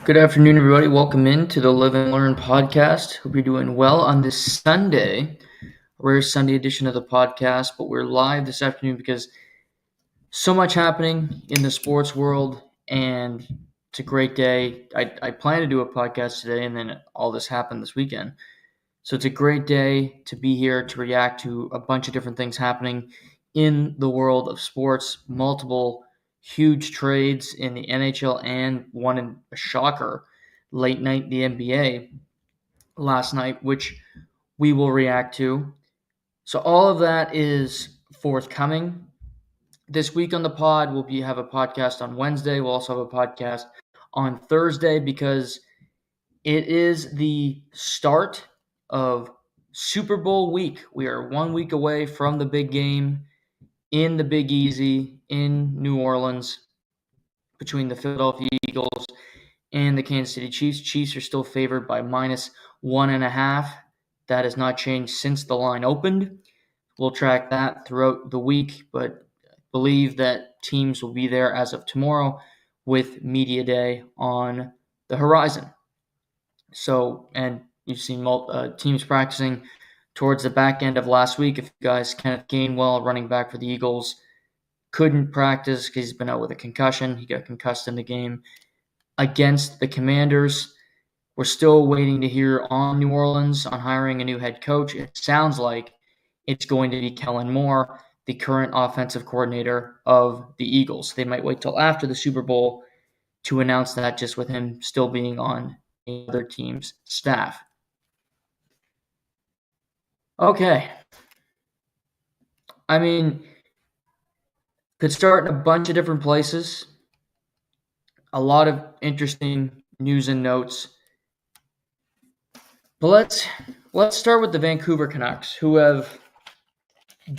Good afternoon, everybody. Welcome in to the Live and Learn podcast. Hope you're doing well on this Sunday, rare Sunday edition of the podcast. But we're live this afternoon because so much happening in the sports world, and it's a great day. I plan to do a podcast today, and then all this happened this weekend. So it's a great day to be here to react to a bunch of different things happening in the world of sports. Multiple huge trades in the NHL and one in a shocker late night in the NBA last night, which we will react to. So all of that is forthcoming. This week on the pod, we'll have a podcast on Wednesday. We'll also have a podcast on Thursday because it is the start of Super Bowl week. We are 1 week away from the big game in the Big Easy in New Orleans between the Philadelphia Eagles and the Kansas City Chiefs. Chiefs are still favored by -1.5. That has not changed since the line opened. We'll track that throughout the week, but believe that teams will be there as of tomorrow with Media Day on the horizon. So, and you've seen teams practicing towards the back end of last week. If you guys, Kenneth Gainwell, running back for the Eagles, couldn't practice because he's been out with a concussion. He got concussed in the game against the Commanders. We're still waiting to hear on New Orleans on hiring a new head coach. It sounds like it's going to be Kellen Moore, the current offensive coordinator of the Eagles. They might wait till after the Super Bowl to announce that, just with him still being on other team's staff. Okay. I mean, could start in a bunch of different places. A lot of interesting news and notes. But let's start with the Vancouver Canucks, who have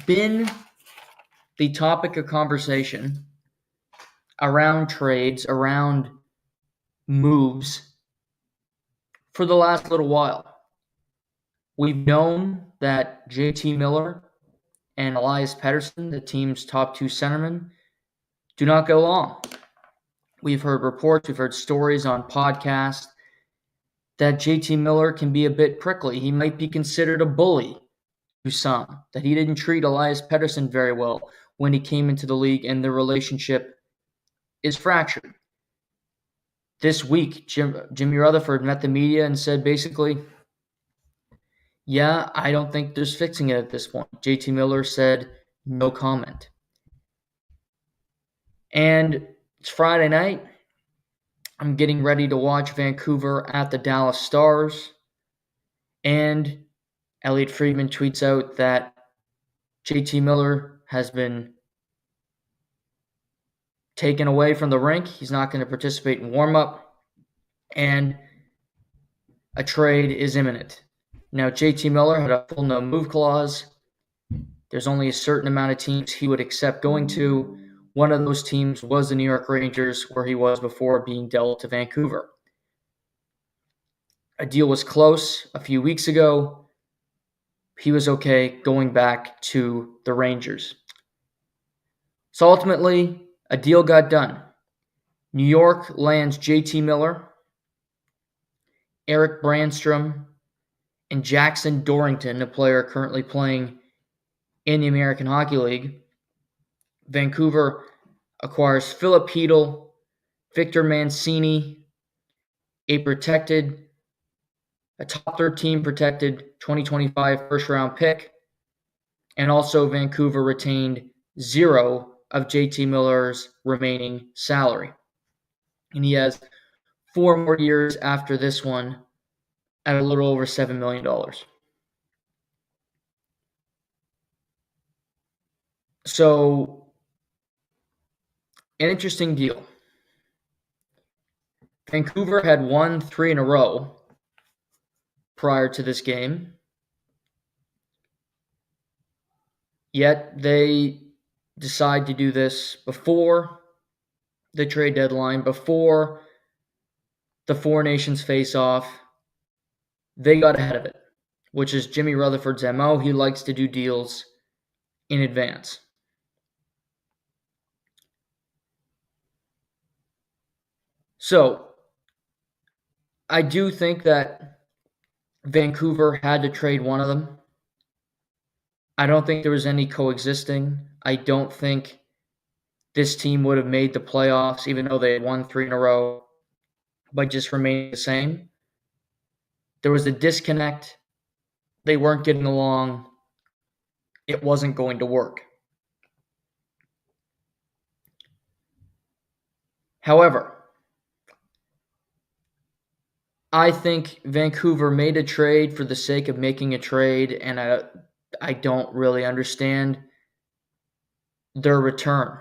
been the topic of conversation around trades, around moves for the last little while. We've known that JT Miller and Elias Pettersson, the team's top two centermen, do not go long. We've heard reports, we've heard stories on podcasts that JT Miller can be a bit prickly. He might be considered a bully to some, that he didn't treat Elias Pettersson very well when he came into the league, and the relationship is fractured. This week, Jimmy Rutherford met the media and said basically, yeah, I don't think there's fixing it at this point. JT Miller said no comment. And it's Friday night. I'm getting ready to watch Vancouver at the Dallas Stars. And Elliot Friedman tweets out that JT Miller has been taken away from the rink. He's not going to participate in warm-up. And a trade is imminent. Now, JT Miller had a full no-move clause. There's only a certain amount of teams he would accept going to. One of those teams was the New York Rangers, where he was before being dealt to Vancouver. A deal was close a few weeks ago. He was okay going back to the Rangers. So ultimately, a deal got done. New York lands JT Miller, Eric Brandstrom, and Jackson Dorrington, a player currently playing in the American Hockey League. Vancouver acquires Philip Hedl, Victor Mancini, a top 13 protected 2025 first-round pick, and also Vancouver retained zero of JT Miller's remaining salary. And he has 4 more years after this one at a little over $7 million. So, an interesting deal. Vancouver had won 3 in a row prior to this game, yet they decide to do this before the trade deadline, before the Four Nations face-off. They got ahead of it, which is Jimmy Rutherford's MO. He likes to do deals in advance. So, I do think that Vancouver had to trade one of them. I don't think there was any coexisting. I don't think this team would have made the playoffs, even though they had won 3 in a row, by just remaining the same. There was a disconnect. They weren't getting along. It wasn't going to work. However, I think Vancouver made a trade for the sake of making a trade, and I don't really understand their return.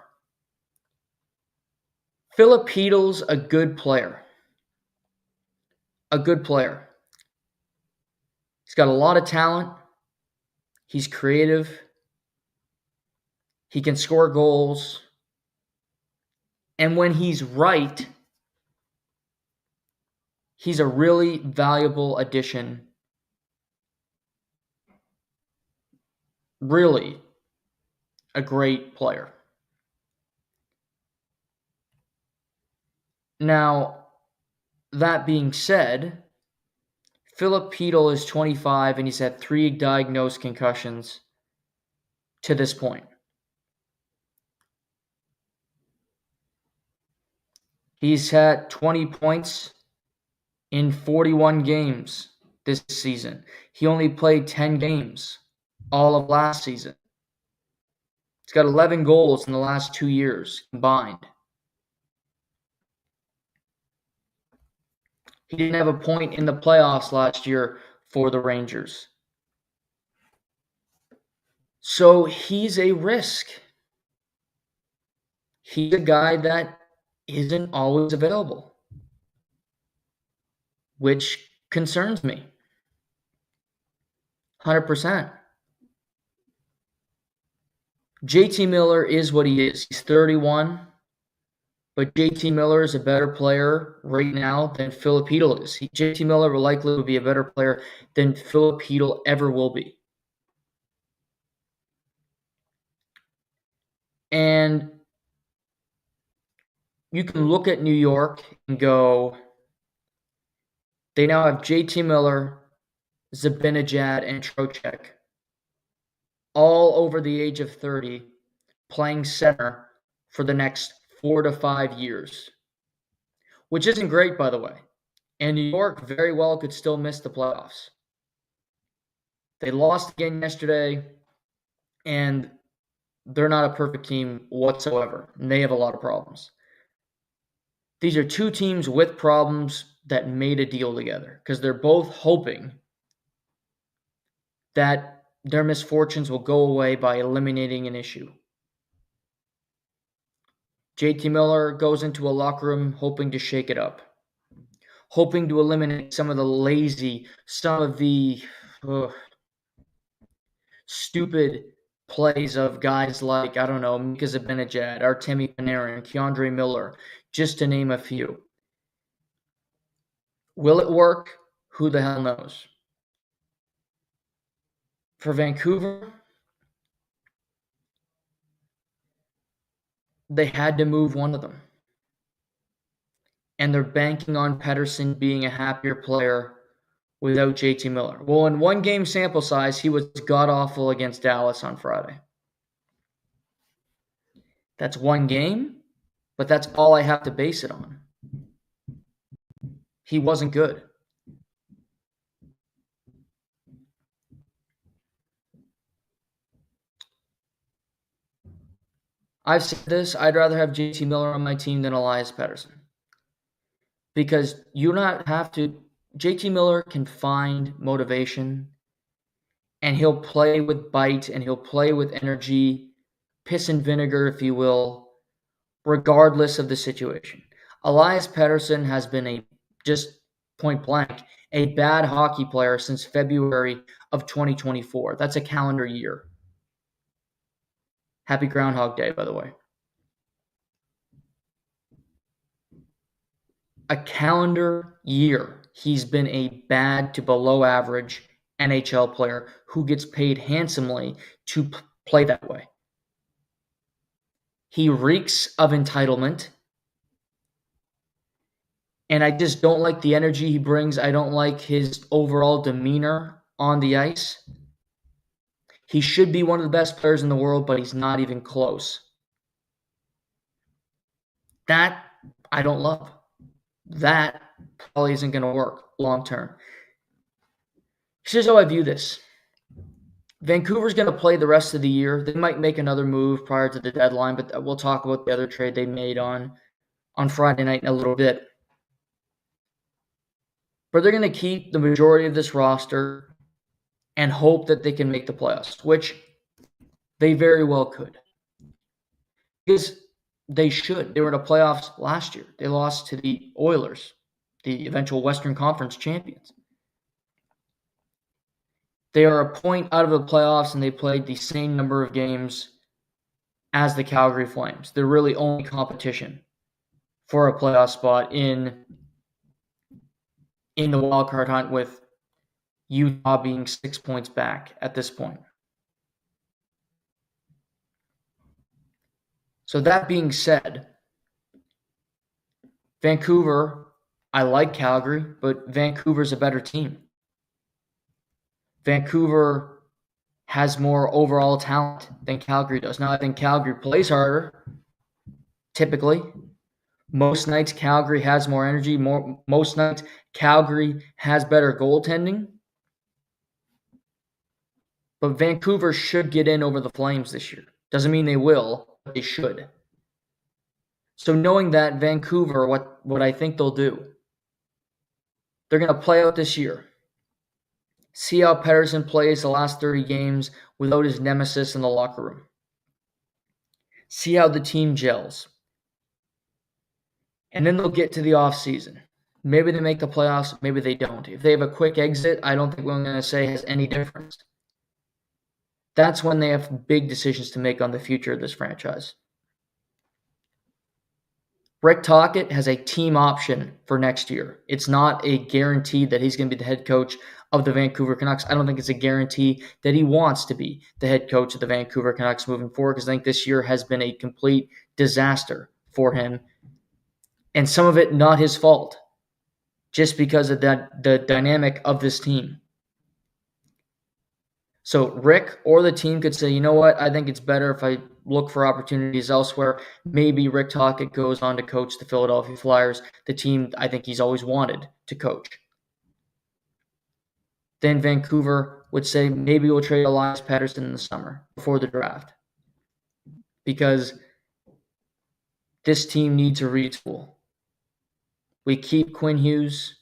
Filipino's a good player. A good player. He's got a lot of talent. He's creative. He can score goals. And when he's right, he's a really valuable addition. Really a great player. Now, that being said, Filipino is 25 and he's had 3 diagnosed concussions to this point. He's had 20 points in 41 games this season. He only played 10 games all of last season. He's got 11 goals in the last 2 years combined. He didn't have a point in the playoffs last year for the Rangers. So he's a risk. He's a guy that isn't always available, which concerns me. 100%. JT Miller is what he is. He's 31, but JT Miller is a better player right now than Filipino is. JT Miller will likely be a better player than Filipino ever will be. And you can look at New York and go, they now have JT Miller, Zibanejad, and Trocheck, all over the age of 30, playing center for the next 4 to 5 years, which isn't great, by the way. And New York very well could still miss the playoffs. They lost again yesterday, and they're not a perfect team whatsoever, and they have a lot of problems. These are 2 teams with problems that made a deal together because they're both hoping that their misfortunes will go away by eliminating an issue. JT Miller goes into a locker room hoping to shake it up, hoping to eliminate some of the lazy, some of the stupid plays of guys like, I don't know, Mika Zibanejad, Artemi Panarin, Keandre Miller, just to name a few. Will it work? Who the hell knows? For Vancouver, they had to move one of them. And they're banking on Pettersson being a happier player without JT Miller. Well, in 1 game sample size, he was god-awful against Dallas on Friday. That's 1 game, but that's all I have to base it on. He wasn't good. I've said this, I'd rather have JT Miller on my team than Elias Pettersson. Because you not have to, JT Miller can find motivation, and he'll play with bite, and he'll play with energy, piss and vinegar, if you will, regardless of the situation. Elias Pettersson has been just point blank, a bad hockey player since February of 2024. That's a calendar year. Happy Groundhog Day, by the way. A calendar year, he's been a bad to below average NHL player who gets paid handsomely to play that way. He reeks of entitlement, And I just don't like the energy he brings. I don't like his overall demeanor on the ice. He should be one of the best players in the world, but he's not even close. That I don't love. That probably isn't going to work long term. Here's how I view this. Vancouver's going to play the rest of the year. They might make another move prior to the deadline, but we'll talk about the other trade they made on Friday night in a little bit. But they're going to keep the majority of this roster and hope that they can make the playoffs, which they very well could. Because they should. They were in the playoffs last year. They lost to the Oilers, the eventual Western Conference champions. They are a point out of the playoffs, and they played the same number of games as the Calgary Flames. They're really only competition for a playoff spot in the wildcard hunt, with Utah being 6 points back at this point. So that being said, Vancouver, I like Calgary, but Vancouver's a better team. Vancouver has more overall talent than Calgary does. Now, I think Calgary plays harder, typically. Most nights, Calgary has more energy. Most nights, Calgary has better goaltending. But Vancouver should get in over the Flames this year. Doesn't mean they will, but they should. So knowing that, Vancouver, what I think they'll do, they're going to play out this year. See how Pettersson plays the last 30 games without his nemesis in the locker room. See how the team gels. And then they'll get to the offseason. Maybe they make the playoffs, maybe they don't. If they have a quick exit, I don't think what I'm going to say has any difference. That's when they have big decisions to make on the future of this franchise. Rick Tocchet has a team option for next year. It's not a guarantee that he's going to be the head coach of the Vancouver Canucks. I don't think it's a guarantee that he wants to be the head coach of the Vancouver Canucks moving forward, because I think this year has been a complete disaster for him. And some of it not his fault, just because of the dynamic of this team. So Rick or the team could say, you know what, I think it's better if I look for opportunities elsewhere. Maybe Rick Tocchet goes on to coach the Philadelphia Flyers, the team I think he's always wanted to coach. Then Vancouver would say, maybe we'll trade Elias Pettersson in the summer before the draft, because this team needs a retool. We keep Quinn Hughes,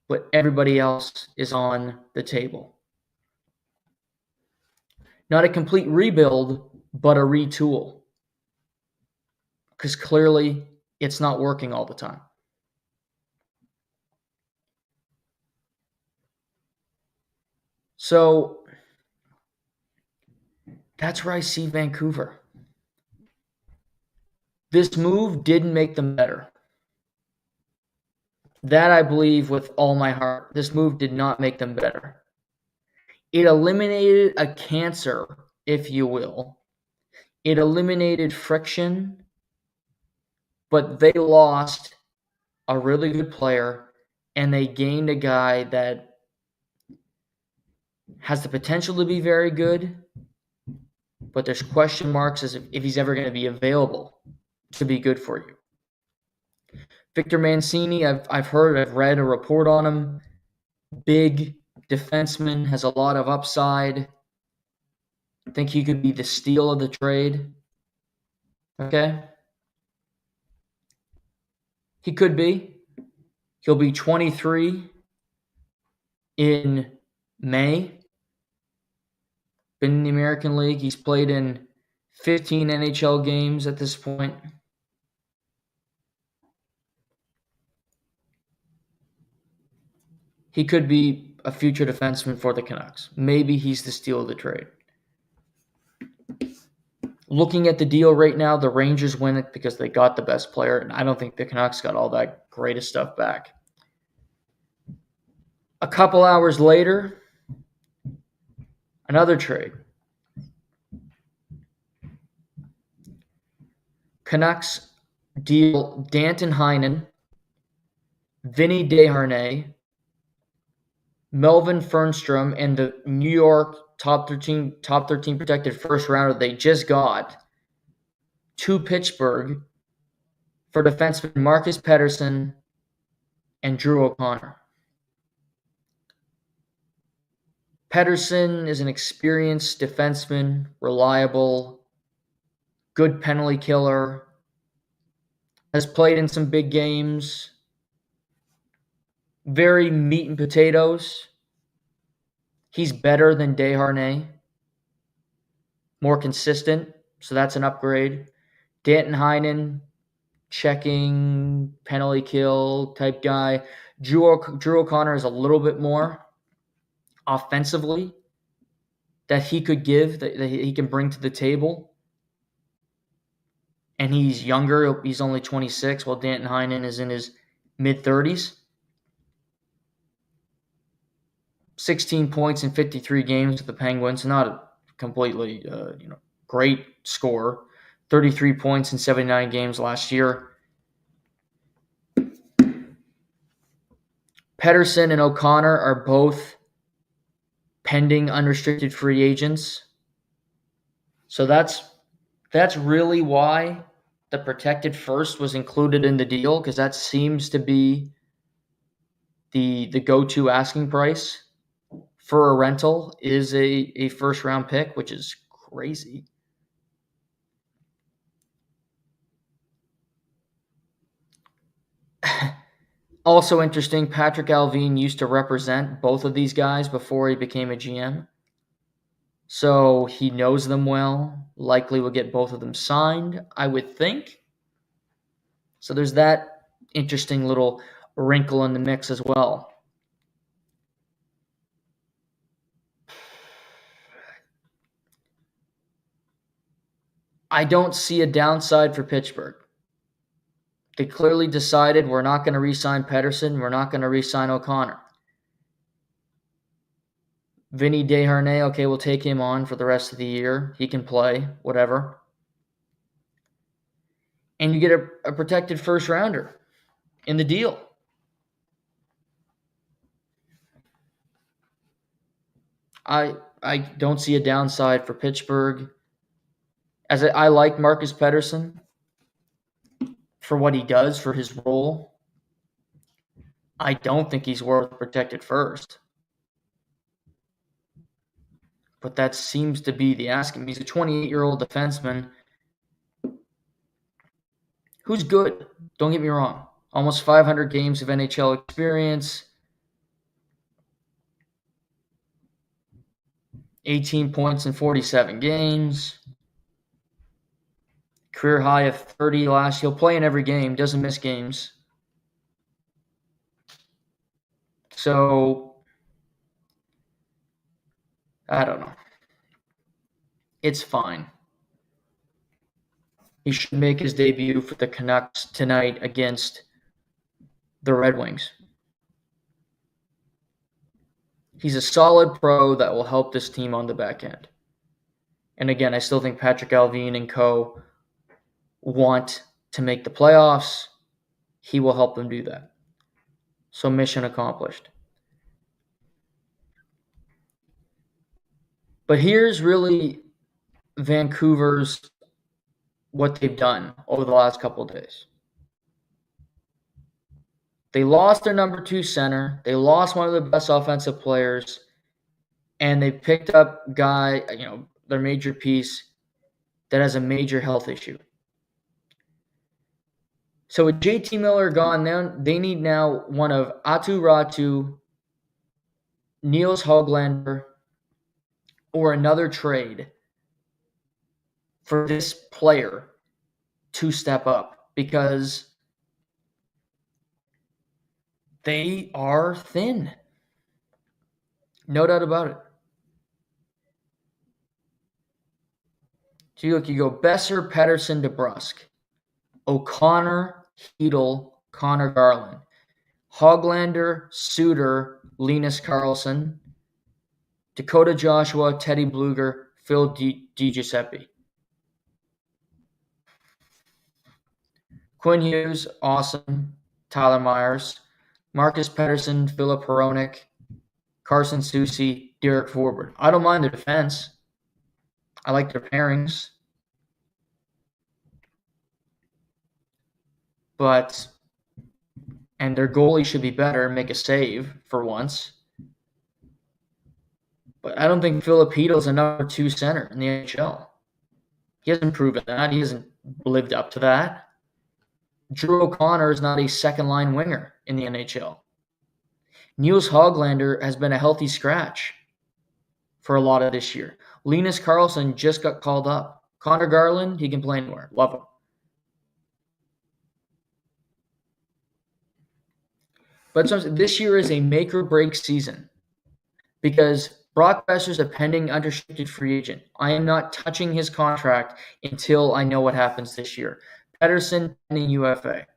but everybody else is on the table. Not a complete rebuild, but a retool. Because clearly it's not working all the time. So that's where I see Vancouver. This move didn't make them better. That I believe with all my heart. This move did not make them better. It eliminated a cancer, if you will. It eliminated friction, but they lost a really good player, and they gained a guy that has the potential to be very good, but there's question marks as if he's ever going to be available to be good for you. Victor Mancini, I've read a report on him. Big defenseman, has a lot of upside. I think he could be the steal of the trade. Okay? He could be. He'll be 23 in May. Been in the American League. He's played in 15 NHL games at this point. He could be a future defenseman for the Canucks. Maybe he's the steal of the trade. Looking at the deal right now, the Rangers win it because they got the best player, and I don't think the Canucks got all that greatest stuff back. A couple hours later, another trade. Canucks deal Danton Heinen Vinny Desharnais, Melvin Fernstrom, and the New York top 13 protected first rounder they just got to Pittsburgh for defenseman Marcus Pettersson and Drew O'Connor. Pettersson is an experienced defenseman, reliable, good penalty killer, has played in some big games, very meat and potatoes. He's better than Desharnais, more consistent, so that's an upgrade. Danton Heinen, checking, penalty kill type guy. Drew O'Connor is a little bit more offensively that he could give, that he can bring to the table. And he's younger. He's only 26, while Danton Heinen is in his mid-30s. 16 points in 53 games with the Penguins. Not a completely great score. 33 points in 79 games last year. Pettersson and O'Connor are both pending unrestricted free agents. So that's really why the protected first was included in the deal, because that seems to be the go-to asking price for a rental is a first-round pick, which is crazy. Also interesting, Patrick Allvin used to represent both of these guys before he became a GM. So he knows them well, likely will get both of them signed, I would think. So there's that interesting little wrinkle in the mix as well. I don't see a downside for Pittsburgh. They clearly decided we're not going to re-sign Pettersson, we're not going to re-sign O'Connor. Vinny Desharnais, okay, we'll take him on for the rest of the year. He can play, whatever. And you get a protected first rounder in the deal. I don't see a downside for Pittsburgh. As I like Marcus Pettersson for what he does, for his role. I don't think he's worth protected first. But that seems to be the asking. He's a 28-year-old defenseman who's good. Don't get me wrong. Almost 500 games of NHL experience. 18 points in 47 games. Career high of 30 last. He'll play in every game. Doesn't miss games. So, I don't know. It's fine. He should make his debut for the Canucks tonight against the Red Wings. He's a solid pro that will help this team on the back end. And again, I still think Patrick Allvin and co. want to make the playoffs. He will help them do that. So mission accomplished. But here's really Vancouver's, what they've done over the last couple of days. They lost their number 2 center. They lost one of their best offensive players. And they picked up their major piece that has a major health issue. So with JT Miller gone, they need now one of Atu Ratu, Niels Höglander, or another trade for this player to step up, because they are thin. No doubt about it. So you go Besser, Pettersson, DeBrusk, O'Connor, Hedel, Connor Garland, Höglander, Suter, Linus Karlsson, Dakota Joshua, Teddy Bluger, Phil DiGiuseppe. Quinn Hughes, awesome. Tyler Myers. Marcus Pettersson, Philip Hronek, Carson Soucy, Derek Forbort. I don't mind their defense. I like their pairings. And their goalie should be better, make a save for once. But I don't think Filipino's a number 2 center in the NHL. He hasn't proven that. He hasn't lived up to that. Drew O'Connor is not a second-line winger in the NHL. Niels Höglander has been a healthy scratch for a lot of this year. Linus Karlsson just got called up. Connor Garland, he can play anywhere. Love him. But this year is a make-or-break season because Brock Besser's a pending unrestricted free agent. I am not touching his contract until I know what happens this year. Pettersson, pending UFA.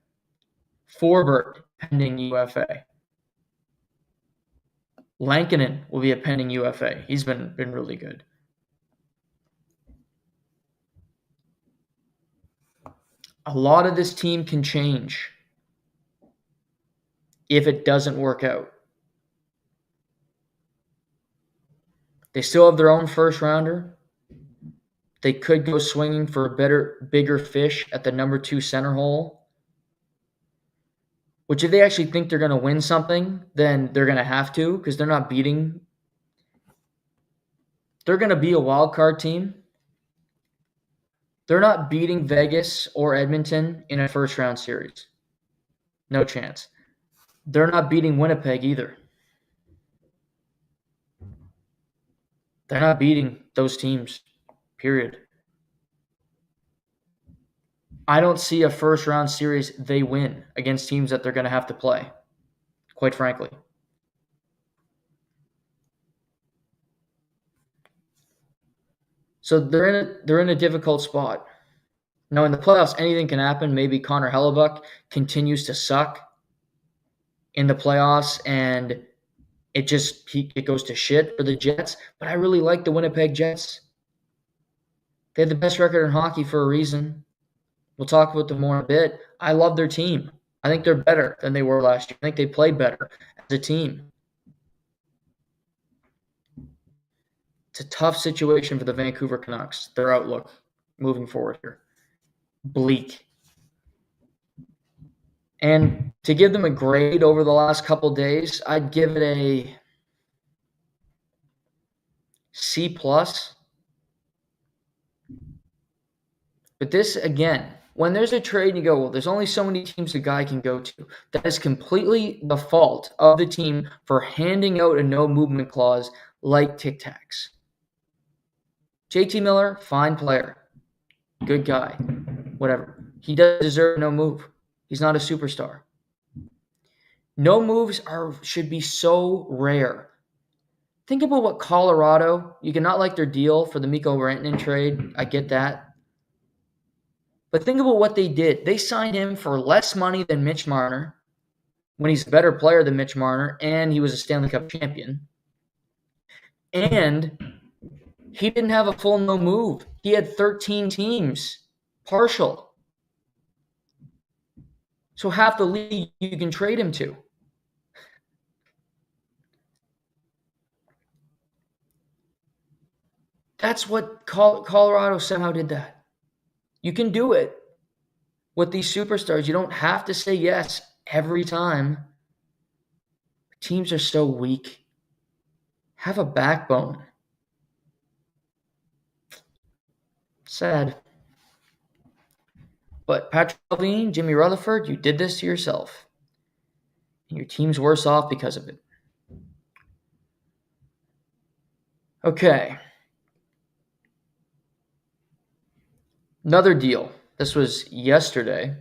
Forbort, pending UFA. Lankinen will be a pending UFA. He's been really good. A lot of this team can change if it doesn't work out. They still have their own first rounder. They could go swinging for a bigger fish at the number 2 center hole. Which if they actually think they're going to win something, then they're going to have to because they're not beating. They're going to be a wild card team. They're not beating Vegas or Edmonton in a first round series. No chance. They're not beating Winnipeg either. They're not beating those teams, period. I don't see a first round series they win against teams that they're going to have to play, quite frankly. So they're in a difficult spot. Now in the playoffs, anything can happen. Maybe Connor Hellebuck continues to suck in the playoffs and it goes to shit for the Jets. But I really like the Winnipeg Jets. They have the best record in hockey for a reason. We'll talk about them more in a bit. I love their team. I think they're better than they were last year. I think they played better as a team. It's a tough situation for the Vancouver Canucks. Their outlook moving forward here. Bleak. And to give them a grade over the last couple days, I'd give it a C+. But this, again, when there's a trade and you go, well, there's only so many teams a guy can go to, that is completely the fault of the team for handing out a no-movement clause like Tic Tacs. JT Miller, fine player. Good guy. Whatever. He does deserve no move. He's not a superstar. No moves should be so rare. Think about what Colorado, you cannot like their deal for the Mikko Rantanen trade. I get that. But think about what they did. They signed him for less money than Mitch Marner when he's a better player than Mitch Marner and he was a Stanley Cup champion. And he didn't have a full no move. He had 13 teams, partial. So half the league you can trade him to. That's what Colorado somehow did that. You can do it with these superstars. You don't have to say yes every time. Teams are so weak. Have a backbone. Sad. But Patrick Allvin, Jimmy Rutherford, you did this to yourself. And your team's worse off because of it. Okay. Another deal. This was yesterday.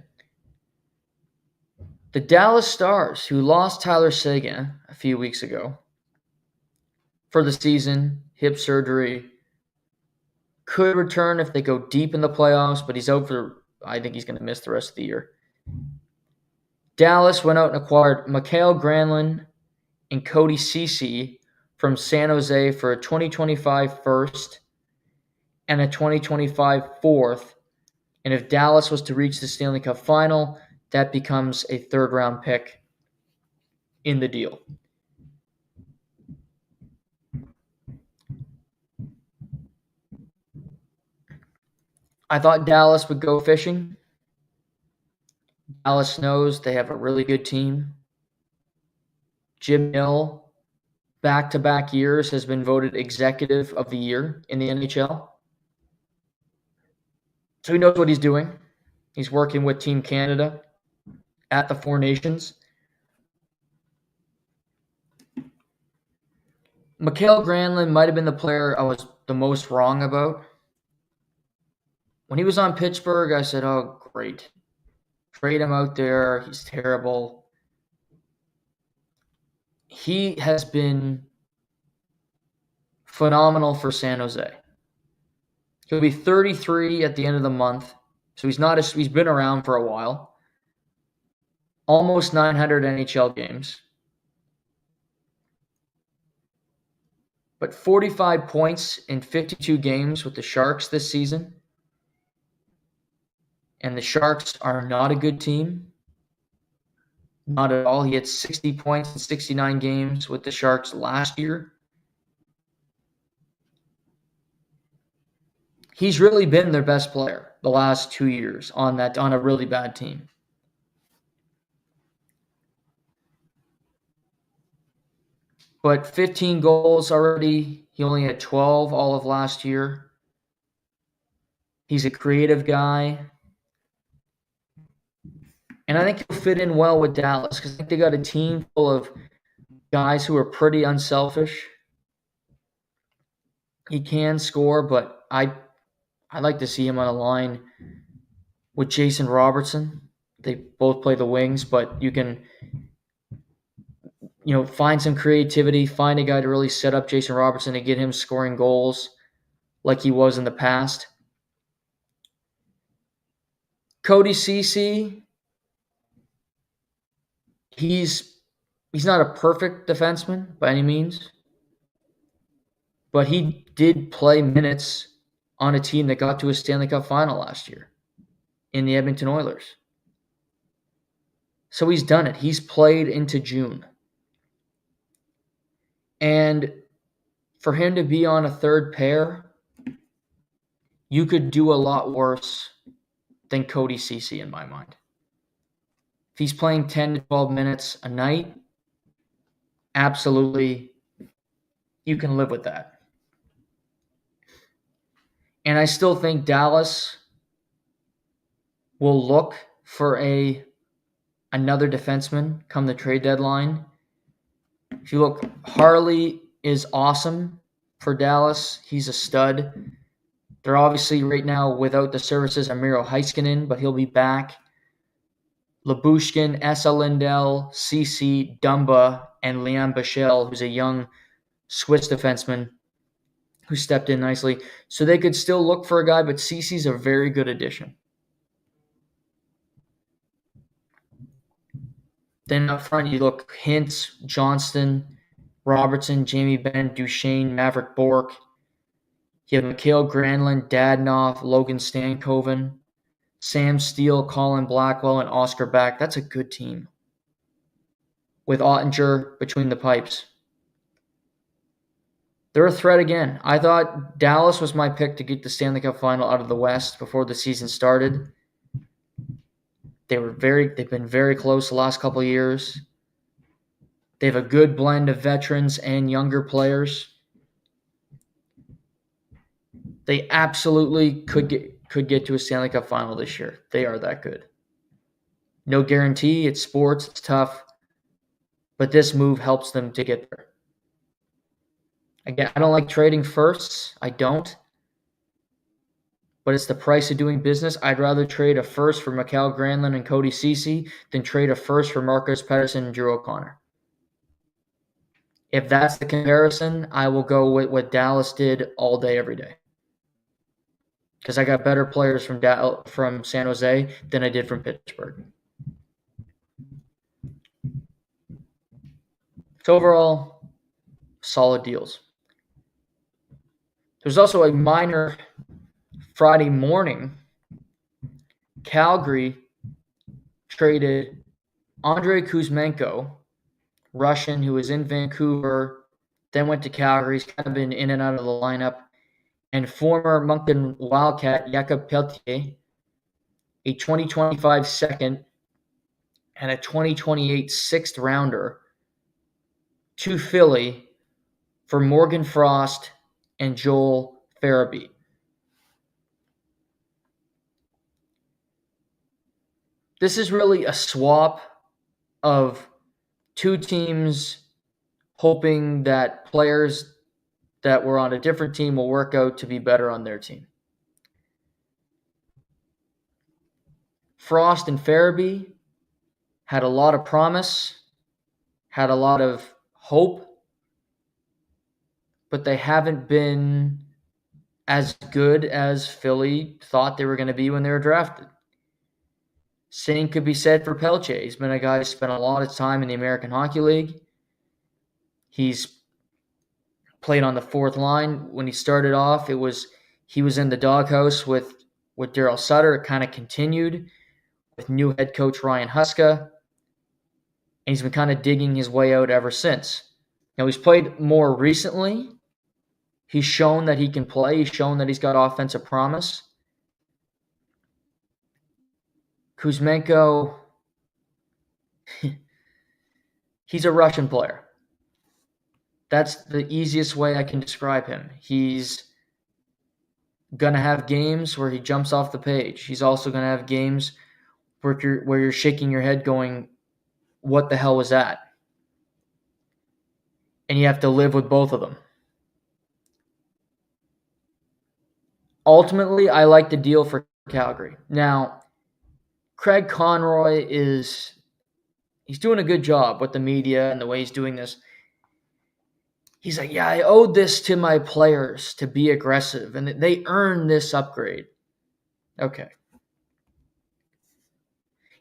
The Dallas Stars, who lost Tyler Seguin a few weeks ago for the season, hip surgery, could return if they go deep in the playoffs, but he's out for, I think he's going to miss the rest of the year. Dallas went out and acquired Mikael Granlund and Cody Ceci from San Jose for a 2025 first and a 2025 fourth. And if Dallas was to reach the Stanley Cup final, that becomes a third-round pick. in the deal. I thought Dallas would go fishing. Dallas knows they have a really good team. Jim Hill, back-to-back years, has been voted Executive of the Year in the NHL. So he knows what he's doing. He's working with Team Canada at the Four Nations. Mikael Granlund might have been the player I was the most wrong about. When he was on Pittsburgh, I said, oh, great. Trade him out there. He's terrible. He has been phenomenal for San Jose. He'll be 33 at the end of the month. So he's been around for a while. Almost 900 NHL games. But 45 points in 52 games with the Sharks this season. And the Sharks are not a good team. Not at all. He had 60 points in 69 games with the Sharks last year. He's really been their best player the last 2 years on a really bad team. But 15 goals already. He only had 12 all of last year. He's a creative guy. And I think he'll fit in well with Dallas because I think they got a team full of guys who are pretty unselfish. He can score, but I'd like to see him on a line with Jason Robertson. They both play the wings, but you can find some creativity, find a guy to really set up Jason Robertson and get him scoring goals like he was in the past. Cody Ceci, he's not a perfect defenseman by any means, but he did play minutes on a team that got to a Stanley Cup final last year in the Edmonton Oilers. So he's done it. He's played into June. And for him to be on a third pair, you could do a lot worse than Cody Ceci in my mind. If he's playing 10 to 12 minutes a night, absolutely, you can live with that. And I still think Dallas will look for another defenseman come the trade deadline. If you look, Harley is awesome for Dallas. He's a stud. They're obviously right now without the services of Miro Heiskanen, but he'll be back. Labushkin, Esa Lindell, Ceci, Dumba, and Liam Bichelle, who's a young Swiss defenseman who stepped in nicely. So they could still look for a guy, but Ceci's a very good addition. Then up front, you look Hintz, Johnston, Robertson, Jamie Benn, Duchesne, Maverick Bourque. You have Mikael Granlund, Dadonov, Logan Stankoven, Sam Steele, Colin Blackwell, and Oscar Beck. That's a good team. With Ottinger between the pipes. They're a threat again. I thought Dallas was my pick to get the Stanley Cup final out of the West before the season started. They've been very close the last couple of years. They have a good blend of veterans and younger players. They absolutely could get to a Stanley Cup final this year. They are that good. No guarantee. It's sports. It's tough. But this move helps them to get there. Again, I don't like trading firsts. I don't. But it's the price of doing business. I'd rather trade a first for Mikael Granlund and Cody Ceci than trade a first for Marcus Pettersson and Drew O'Connor. If that's the comparison, I will go with what Dallas did all day, every day. Because I got better players from San Jose than I did from Pittsburgh. So overall, solid deals. There's also a minor Friday morning. Calgary traded Andrei Kuzmenko, Russian who was in Vancouver, then went to Calgary. He's kind of been in and out of the lineup. And former Moncton Wildcat Jakob Peltier, a 2025 second and a 2028 sixth rounder to Philly for Morgan Frost and Joel Farabee. This is really a swap of two teams hoping that players that were on a different team will work out to be better on their team. Frost and Farabee had a lot of promise, had a lot of hope, but they haven't been as good as Philly thought they were going to be when they were drafted. Same could be said for Pelche. He's been a guy who spent a lot of time in the American Hockey League. He's played on the fourth line. When he started off, he was in the doghouse with Daryl Sutter. It kind of continued with new head coach Ryan Huska, and he's been kind of digging his way out ever since. Now, he's played more recently. He's shown that he can play. He's shown that he's got offensive promise. Kuzmenko, he's a Russian player. That's the easiest way I can describe him. He's going to have games where he jumps off the page. He's also going to have games where you're shaking your head going, what the hell was that? And you have to live with both of them. Ultimately, I like the deal for Calgary. Now, Craig Conroy he's doing a good job with the media and the way he's doing this. He's like, yeah, I owed this to my players to be aggressive, and they earned this upgrade. Okay.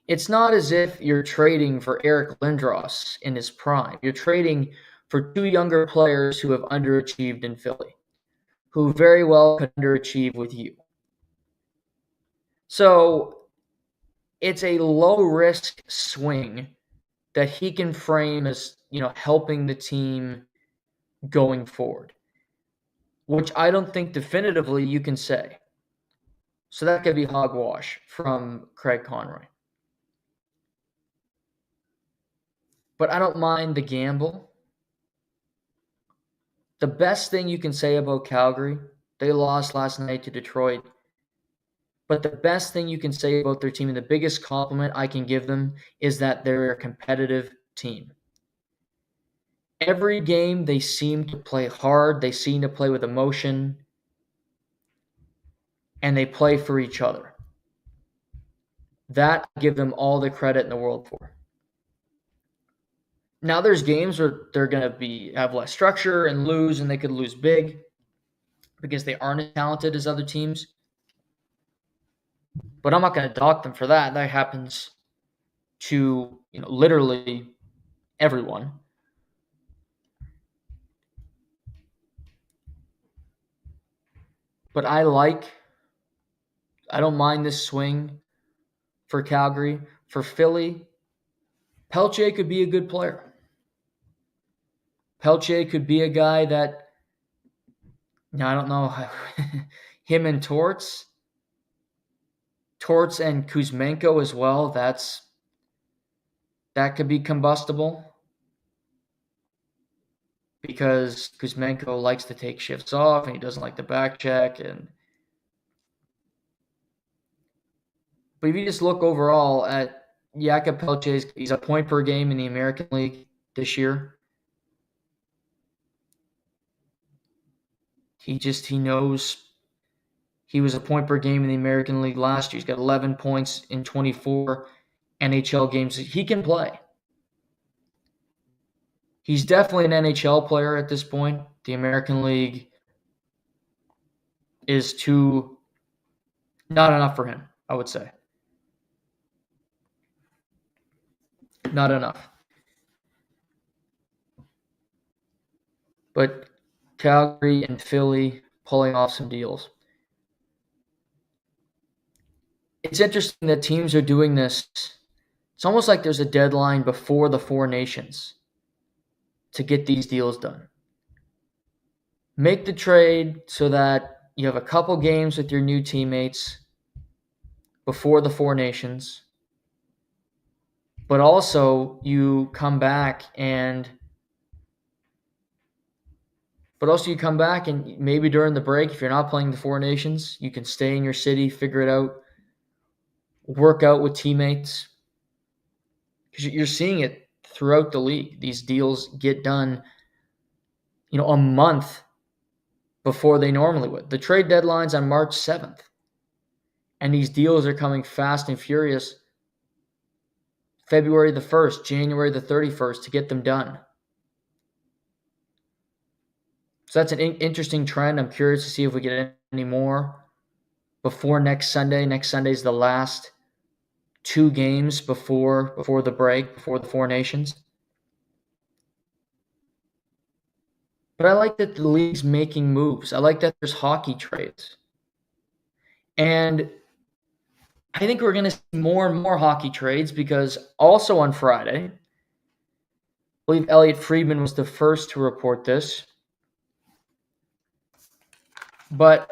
It's not as if you're trading for Eric Lindros in his prime. You're trading for two younger players who have underachieved in Philly, who very well could underachieve with you. So it's a low-risk swing that he can frame as, helping the team going forward, which I don't think definitively you can say. So that could be hogwash from Craig Conroy. But I don't mind the gamble. The best thing you can say about Calgary, they lost last night to Detroit. But the best thing you can say about their team, and the biggest compliment I can give them, is that they're a competitive team. Every game they seem to play hard, they seem to play with emotion, and they play for each other. That I give them all the credit in the world for. Now there's games where they're going to have less structure and lose, and they could lose big because they aren't as talented as other teams. But I'm not going to dock them for that. That happens to literally everyone. But I don't mind this swing for Calgary. For Philly, Pelche could be a good player. Pelche could be a guy that, I don't know, him and Torts and Kuzmenko as well, that could be combustible because Kuzmenko likes to take shifts off and he doesn't like the back check. But if you just look overall at Jakob Pelche, he's a point per game in the American League this year. He knows he was a point per game in the American League last year. He's got 11 points in 24 NHL games. He can play. He's definitely an NHL player at this point. The American League is not enough for him, I would say. Not enough. But Calgary and Philly pulling off some deals. It's interesting that teams are doing this. It's almost like there's a deadline before the Four Nations. to get these deals done. Make the trade so that you have a couple games with your new teammates before the Four Nations, but also you come back and maybe during the break, if you're not playing the Four Nations, you can stay in your city, figure it out, work out with teammates. Because you're seeing it throughout the league. These deals get done, a month before they normally would. The trade deadline's on March 7th. And these deals are coming fast and furious February the 1st, January the 31st to get them done. So that's an interesting trend. I'm curious to see if we get any more before next Sunday. Next Sunday is the last 2 games before the break, before the Four Nations. But I like that the league's making moves. I like that there's hockey trades. And I think we're going to see more and more hockey trades because also on Friday, I believe Elliot Friedman was the first to report this. But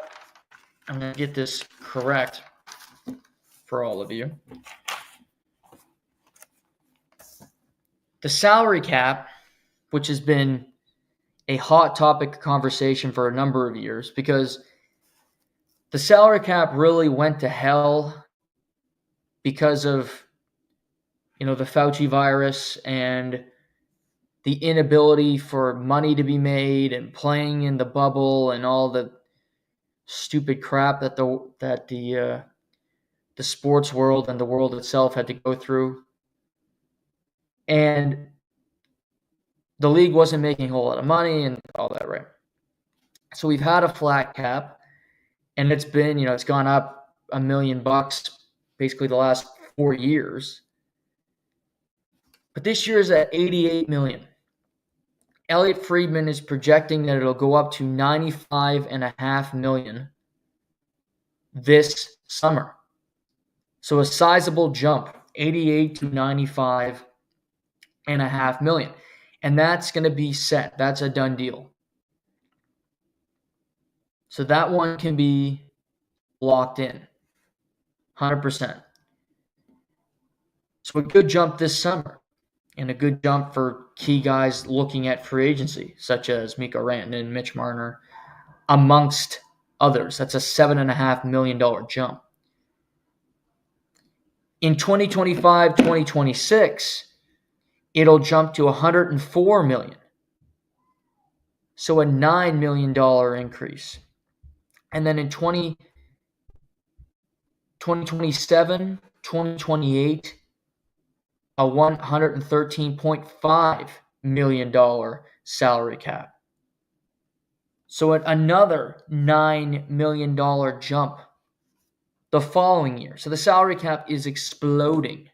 I'm going to get this correct for all of you. The salary cap, which has been a hot topic of conversation for a number of years because the salary cap really went to hell because of, the Fauci virus and the inability for money to be made and playing in the bubble and all the stupid crap that the sports world and the world itself had to go through. And the league wasn't making a whole lot of money and all that, right? So we've had a flat cap, and it's been, it's gone up $1 million basically the last 4 years. But this year is at $88 million. Elliot Friedman is projecting that it'll go up to $95.5 million this summer. So a sizable jump, 88 to 95.5 million. And that's going to be set. That's a done deal. So that one can be locked in 100%. So a good jump this summer and a good jump for key guys looking at free agency, such as Mikko Rantanen, Mitch Marner, amongst others. That's a $7.5 million jump. In 2025, 2026, it'll jump to $104 million. So a $9 million increase. And then in 2027, 2028, a $113.5 million salary cap. So another $9 million jump the following year. So the salary cap is exploding.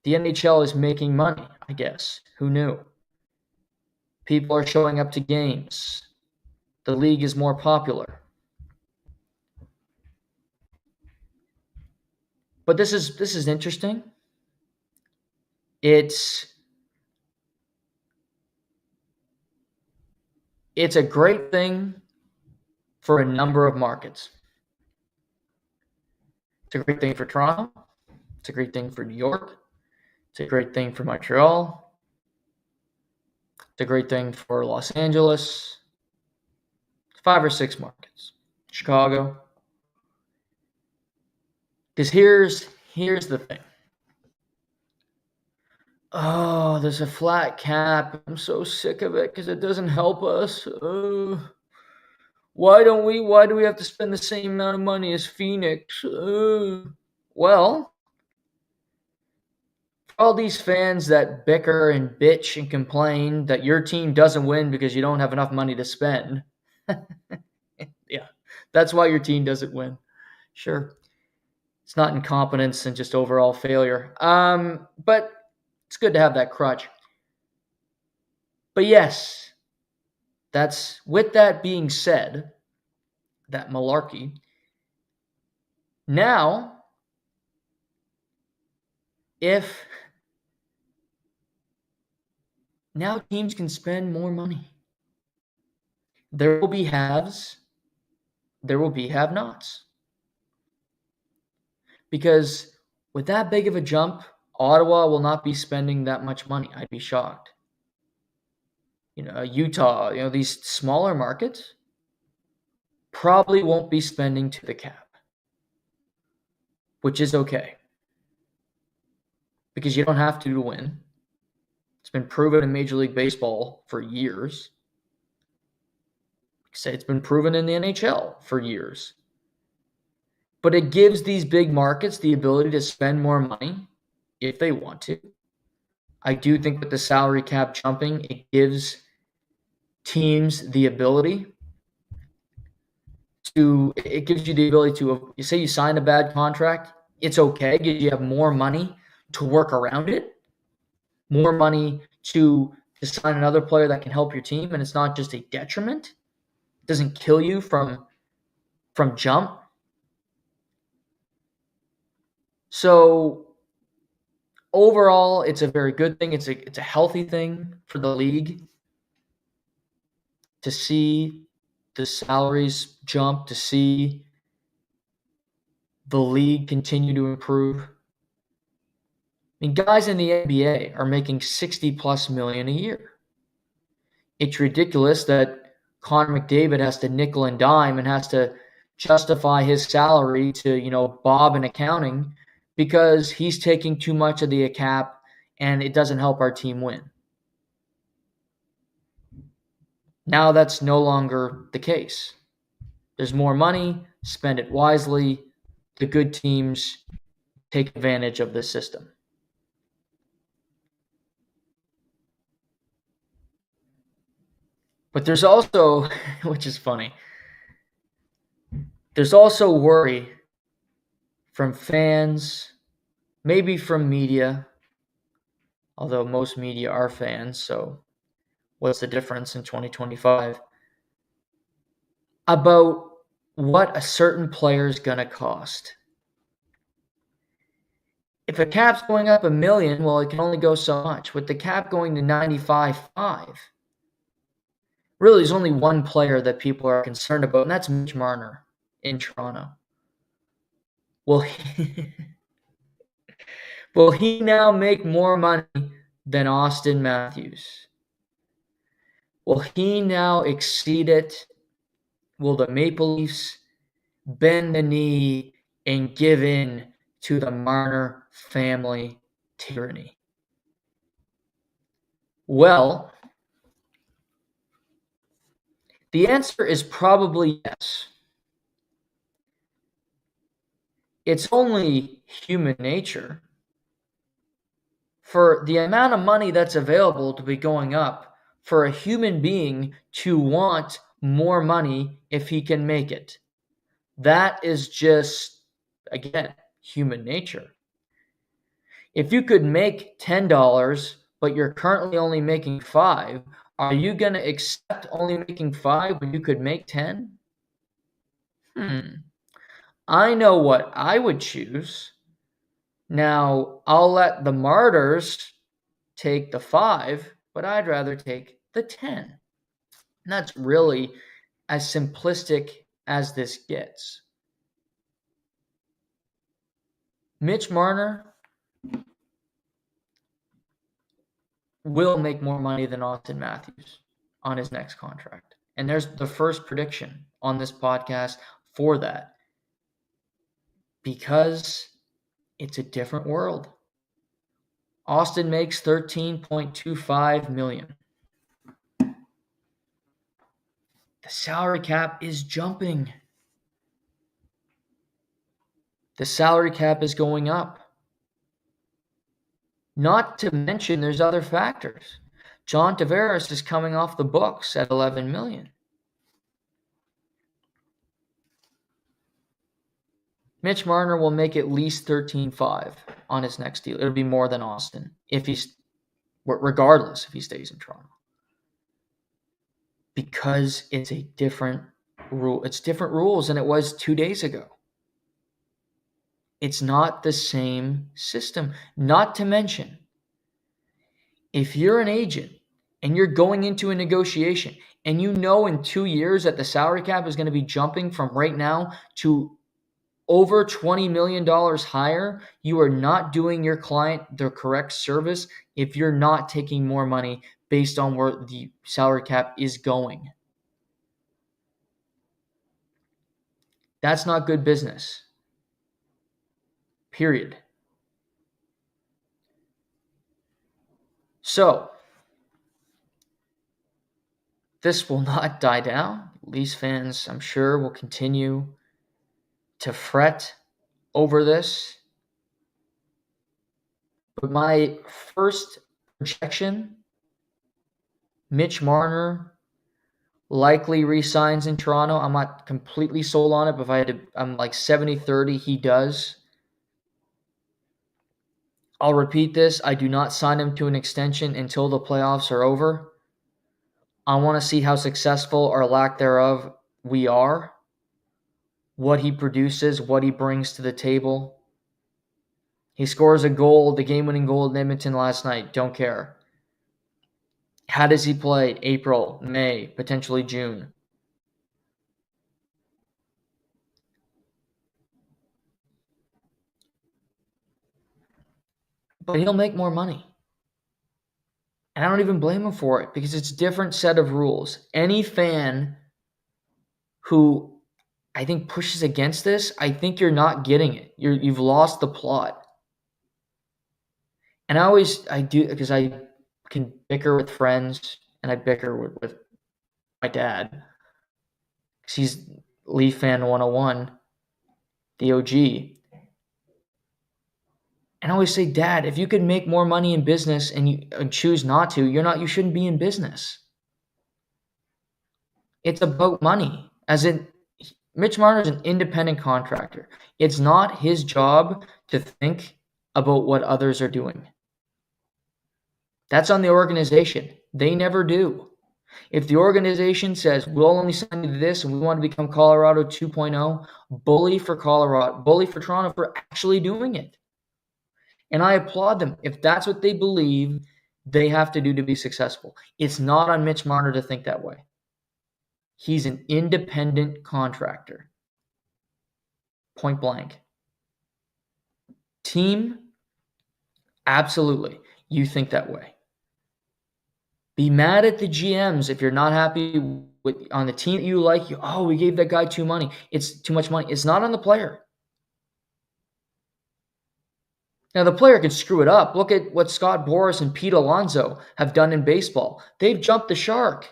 The NHL is making money, I guess. Who knew? People are showing up to games. The league is more popular. But this is interesting. It's a great thing for a number of markets. It's a great thing for Toronto. It's a great thing for New York. It's a great thing for Montreal. It's a great thing for Los Angeles. 5 or 6 markets. Chicago. Because here's the thing. Oh, there's a flat cap. I'm so sick of it because it doesn't help us. Why do we have to spend the same amount of money as Phoenix? Well, for all these fans that bicker and bitch and complain that your team doesn't win because you don't have enough money to spend. Yeah, that's why your team doesn't win. Sure. It's not incompetence and just overall failure. But it's good to have that crutch. But yes, with that being said, that malarkey, now, if Now teams can spend more money. There will be haves, there will be have-nots. Because with that big of a jump, Ottawa will not be spending that much money. I'd be shocked. Utah, these smaller markets probably won't be spending to the cap, which is okay. Because you don't have to win. It's been proven in Major League Baseball for years. It's been proven in the NHL for years. But it gives these big markets the ability to spend more money if they want to. I do think with the salary cap jumping, it gives teams the ability it gives you the ability to, you say you sign a bad contract, it's okay because you have more money to work around it, more money to sign another player that can help your team, and it's not just a detriment. It doesn't kill you from jump. So overall, it's a very good thing. It's a healthy thing for the league to see the salaries jump, to see the league continue to improve. I mean, guys in the NBA are making $60+ million a year. It's ridiculous that Connor McDavid has to nickel and dime and has to justify his salary to, Bob in accounting because he's taking too much of the cap and it doesn't help our team win. Now that's no longer the case. There's more money, spend it wisely. The good teams take advantage of this system. But there's also, which is funny, there's also worry from fans, maybe from media, although most media are fans, so what's the difference in 2025? About what a certain player is going to cost. If a cap's going up $1 million, well, it can only go so much. With the cap going to 95.5, really there's only one player that people are concerned about, and that's Mitch Marner in Toronto. Will he now make more money than Austin Matthews? Will he now exceed it? Will the Maple Leafs bend the knee and give in to the Marner family tyranny? Well, the answer is probably yes. It's only human nature for the amount of money that's available to be going up, for a human being to want more money if he can make it. That is just, again, human nature. If you could make $10, but you're currently only making $5, are you going to accept only making $5 when you could make $10? I know what I would choose. Now, I'll let the martyrs take the 5, but I'd rather take the 10. And that's really as simplistic as this gets. Mitch Marner will make more money than Austin Matthews on his next contract. And there's the first prediction on this podcast for that. Because it's a different world. Austin makes $13.25 million. The salary cap is jumping. The salary cap is going up. Not to mention there's other factors. John Tavares is coming off the books at $11 million. Mitch Marner will make at least $13.5 on his next deal. It'll be more than Austin regardless if he stays in Toronto. Because it's a different rule. It's different rules than it was 2 days ago. It's not the same system. Not to mention, if you're an agent and you're going into a negotiation, and you know in 2 years that the salary cap is going to be jumping from right now to over $20 million higher, you are not doing your client the correct service if you're not taking more money based on where the salary cap is going. That's not good business. Period. So, this will not die down. Leafs fans, I'm sure, will continue to fret over this. But my first projection, Mitch Marner likely re-signs in Toronto. I'm not completely sold on it, but if I had to, I'm like 70-30, he does. I'll repeat this. I do not sign him to an extension until the playoffs are over. I want to see how successful or lack thereof we are, what he produces, what he brings to the table. He scores a goal, the game-winning goal in Edmonton last night. Don't care. How does he play? April, May, potentially June. But he'll make more money. And I don't even blame him for it because it's a different set of rules. Any fan who I think pushes against this, I think you're not getting it. You've lost the plot. And I do, because I can bicker with friends and I bicker with my dad. Because he's Leaf fan 101, the OG. And I always say, Dad, if you could make more money in business and you choose not to, you shouldn't be in business. It's about money. As in, Mitch Marner is an independent contractor. It's not his job to think about what others are doing. That's on the organization. They never do. If the organization says, we'll only sign you to this and we want to become Colorado 2.0, bully for Colorado, bully for Toronto for actually doing it. And I applaud them. If that's what they believe they have to do to be successful. It's not on Mitch Marner to think that way. He's an independent contractor. Point blank. Team, absolutely. You think that way. Be mad at the GMs if you're not happy with on the team that you like. We gave that guy too much money. It's not on the player. Now, the player can screw it up. Look at what Scott Boras and Pete Alonso have done in baseball. They've jumped the shark.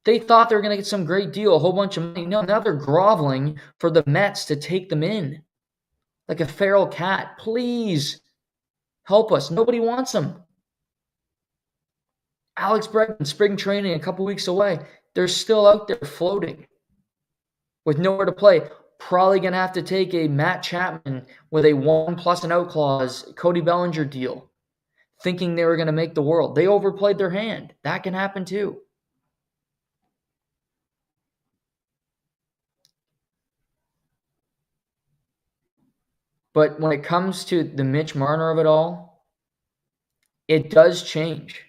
They thought they were going to get some great deal, a whole bunch of money. No, now they're groveling for the Mets to take them in. Like a feral cat. Please help us. Nobody wants them. Alex Bregman, spring training a couple weeks away. They're still out there floating with nowhere to play. Probably going to have to take a Matt Chapman with a 1+ and out clause, Cody Bellinger deal, thinking they were going to make the world. They overplayed their hand. That can happen too. But when it comes to the Mitch Marner of it all, it does change.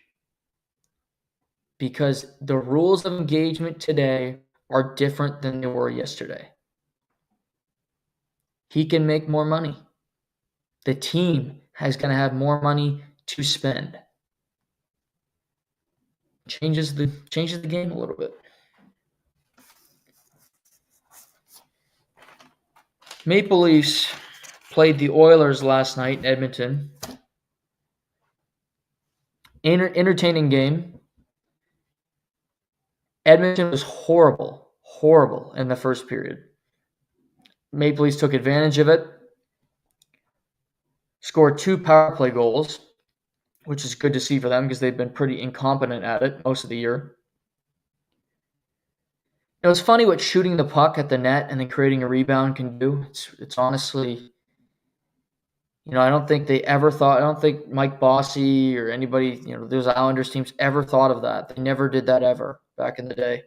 Because the rules of engagement today are different than they were yesterday. He can make more money. The team is going to have more money to spend. Changes the game a little bit. Maple Leafs played the Oilers last night in Edmonton. Entertaining game. Edmonton was horrible in the first period. Maple Leafs took advantage of it. Scored 2 power play goals, which is good to see for them because they've been pretty incompetent at it most of the year. It was funny what shooting the puck at the net and then creating a rebound can do. It's honestly, I don't think Mike Bossy or anybody, those Islanders teams ever thought of that. They never did that ever back in the day.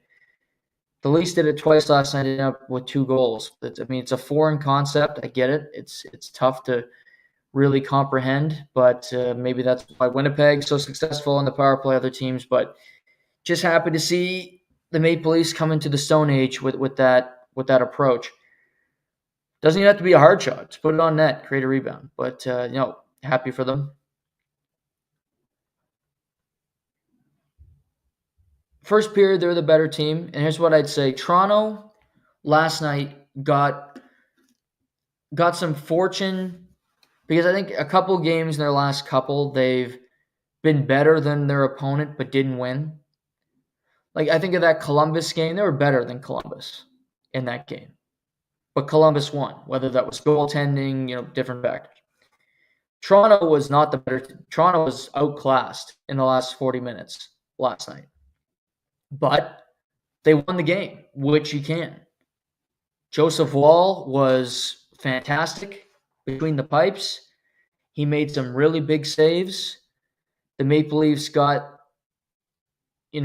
The Leafs did it twice last night, ended up with 2 goals. It's a foreign concept. I get it. It's tough to really comprehend, but maybe that's why Winnipeg's so successful in the power play other teams. But just happy to see the Maple Leafs come into the Stone Age with that approach. Doesn't even have to be a hard shot. Just put it on net, create a rebound. But happy for them. First period, they're the better team, and here's what I'd say: Toronto last night got some fortune, because I think a couple games in their last couple, they've been better than their opponent but didn't win. Like, I think of that Columbus game, they were better than Columbus in that game. But Columbus won, whether that was goaltending, different factors. Toronto was not the better team. Toronto was outclassed in the last 40 minutes last night. But they won the game, which you can. Joseph Woll was fantastic between the pipes. He made some really big saves. The Maple Leafs got, I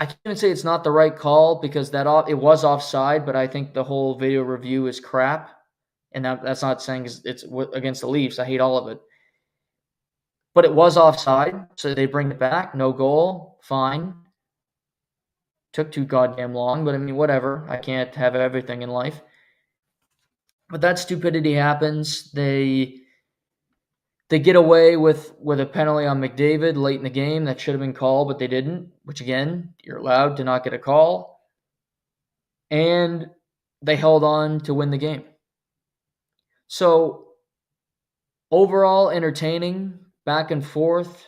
can't even say it's not the right call, because it was offside, but I think the whole video review is crap. And that's not saying it's against the Leafs. I hate all of it. But it was offside, so they bring it back. No goal, fine. Took too goddamn long, but I mean, whatever. I can't have everything in life. But that stupidity happens. They get away with a penalty on McDavid late in the game that should have been called, but they didn't, which, again, you're allowed to not get a call. And they held on to win the game. So, overall, entertaining, back and forth.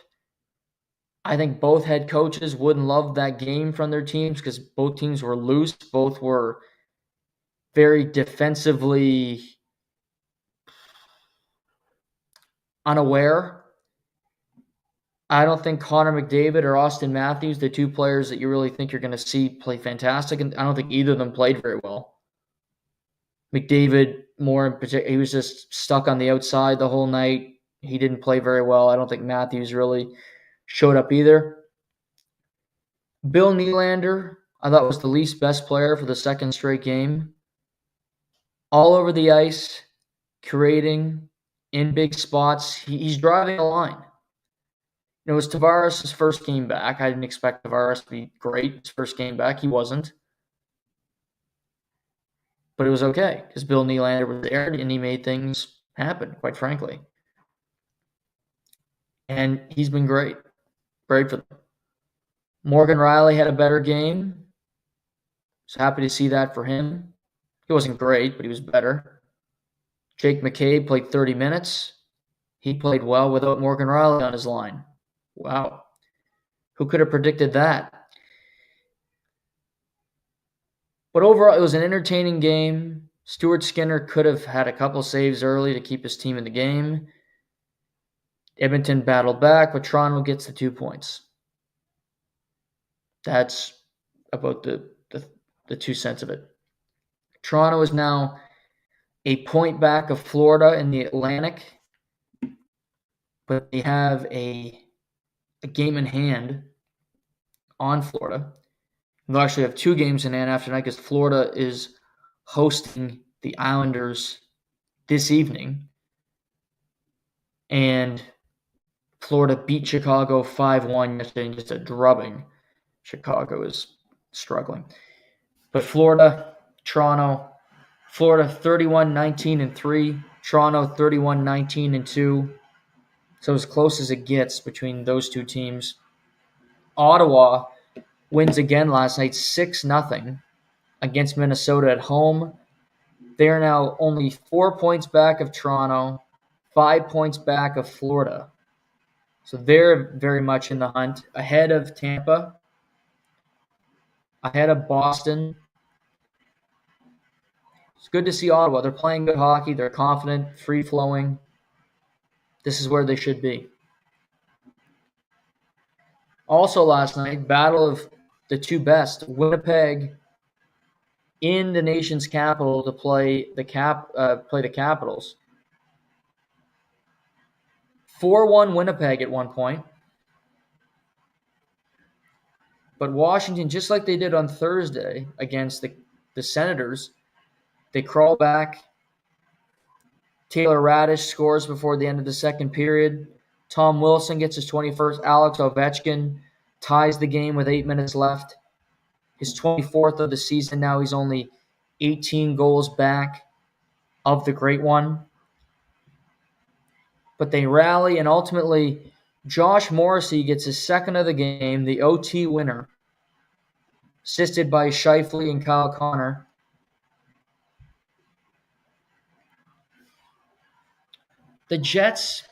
I think both head coaches wouldn't love that game from their teams, because both teams were loose. Both were very defensively unaware. I don't think Connor McDavid or Austin Matthews, the two players that you really think you're going to see play fantastic, and I don't think either of them played very well. McDavid, more in particular, he was just stuck on the outside the whole night. He didn't play very well. I don't think Matthews really showed up either. Bill Nylander, I thought, was the least best player for the second straight game. All over the ice, creating in big spots. He's driving a line. It was Tavares' first game back. I didn't expect Tavares to be great his first game back. He wasn't. But it was okay, because Bill Nylander was there, and he made things happen, quite frankly. And he's been great. Great for them. Morgan Rielly had a better game. So happy to see that for him. He wasn't great, but he was better. Jake McCabe played 30 minutes. He played well without Morgan Rielly on his line. Wow. Who could have predicted that? But overall, it was an entertaining game. Stuart Skinner could have had a couple saves early to keep his team in the game. Edmonton battled back, but Toronto gets the 2 points. That's about the 2 cents of it. Toronto is now a point back of Florida in the Atlantic, but they have a game in hand on Florida. They'll actually have 2 games in hand after tonight, because Florida is hosting the Islanders this evening. And Florida beat Chicago 5-1 yesterday, just a drubbing. Chicago is struggling. But Florida, Toronto, Florida 31-19-3, Toronto 31-19-2. So as close as it gets between those two teams. Ottawa wins again last night, 6-0 against Minnesota at home. They are now only 4 points back of Toronto, 5 points back of Florida. So they're very much in the hunt, ahead of Tampa, ahead of Boston. It's good to see Ottawa. They're playing good hockey. They're confident, free-flowing. This is where they should be. Also last night, battle of the 2 best. Winnipeg in the nation's capital to play the Capitals. 4-1 Winnipeg at one point. But Washington, just like they did on Thursday against the Senators, they crawl back Taylor Radish scores before the end of the second period. Tom Wilson gets his 21st. Alex Ovechkin ties the game with 8 minutes left. His 24th of the season. Now he's only 18 goals back of the great one. But they rally, and ultimately Josh Morrissey gets his second of the game, the OT winner, assisted by Scheifele and Kyle Connor. The Jets,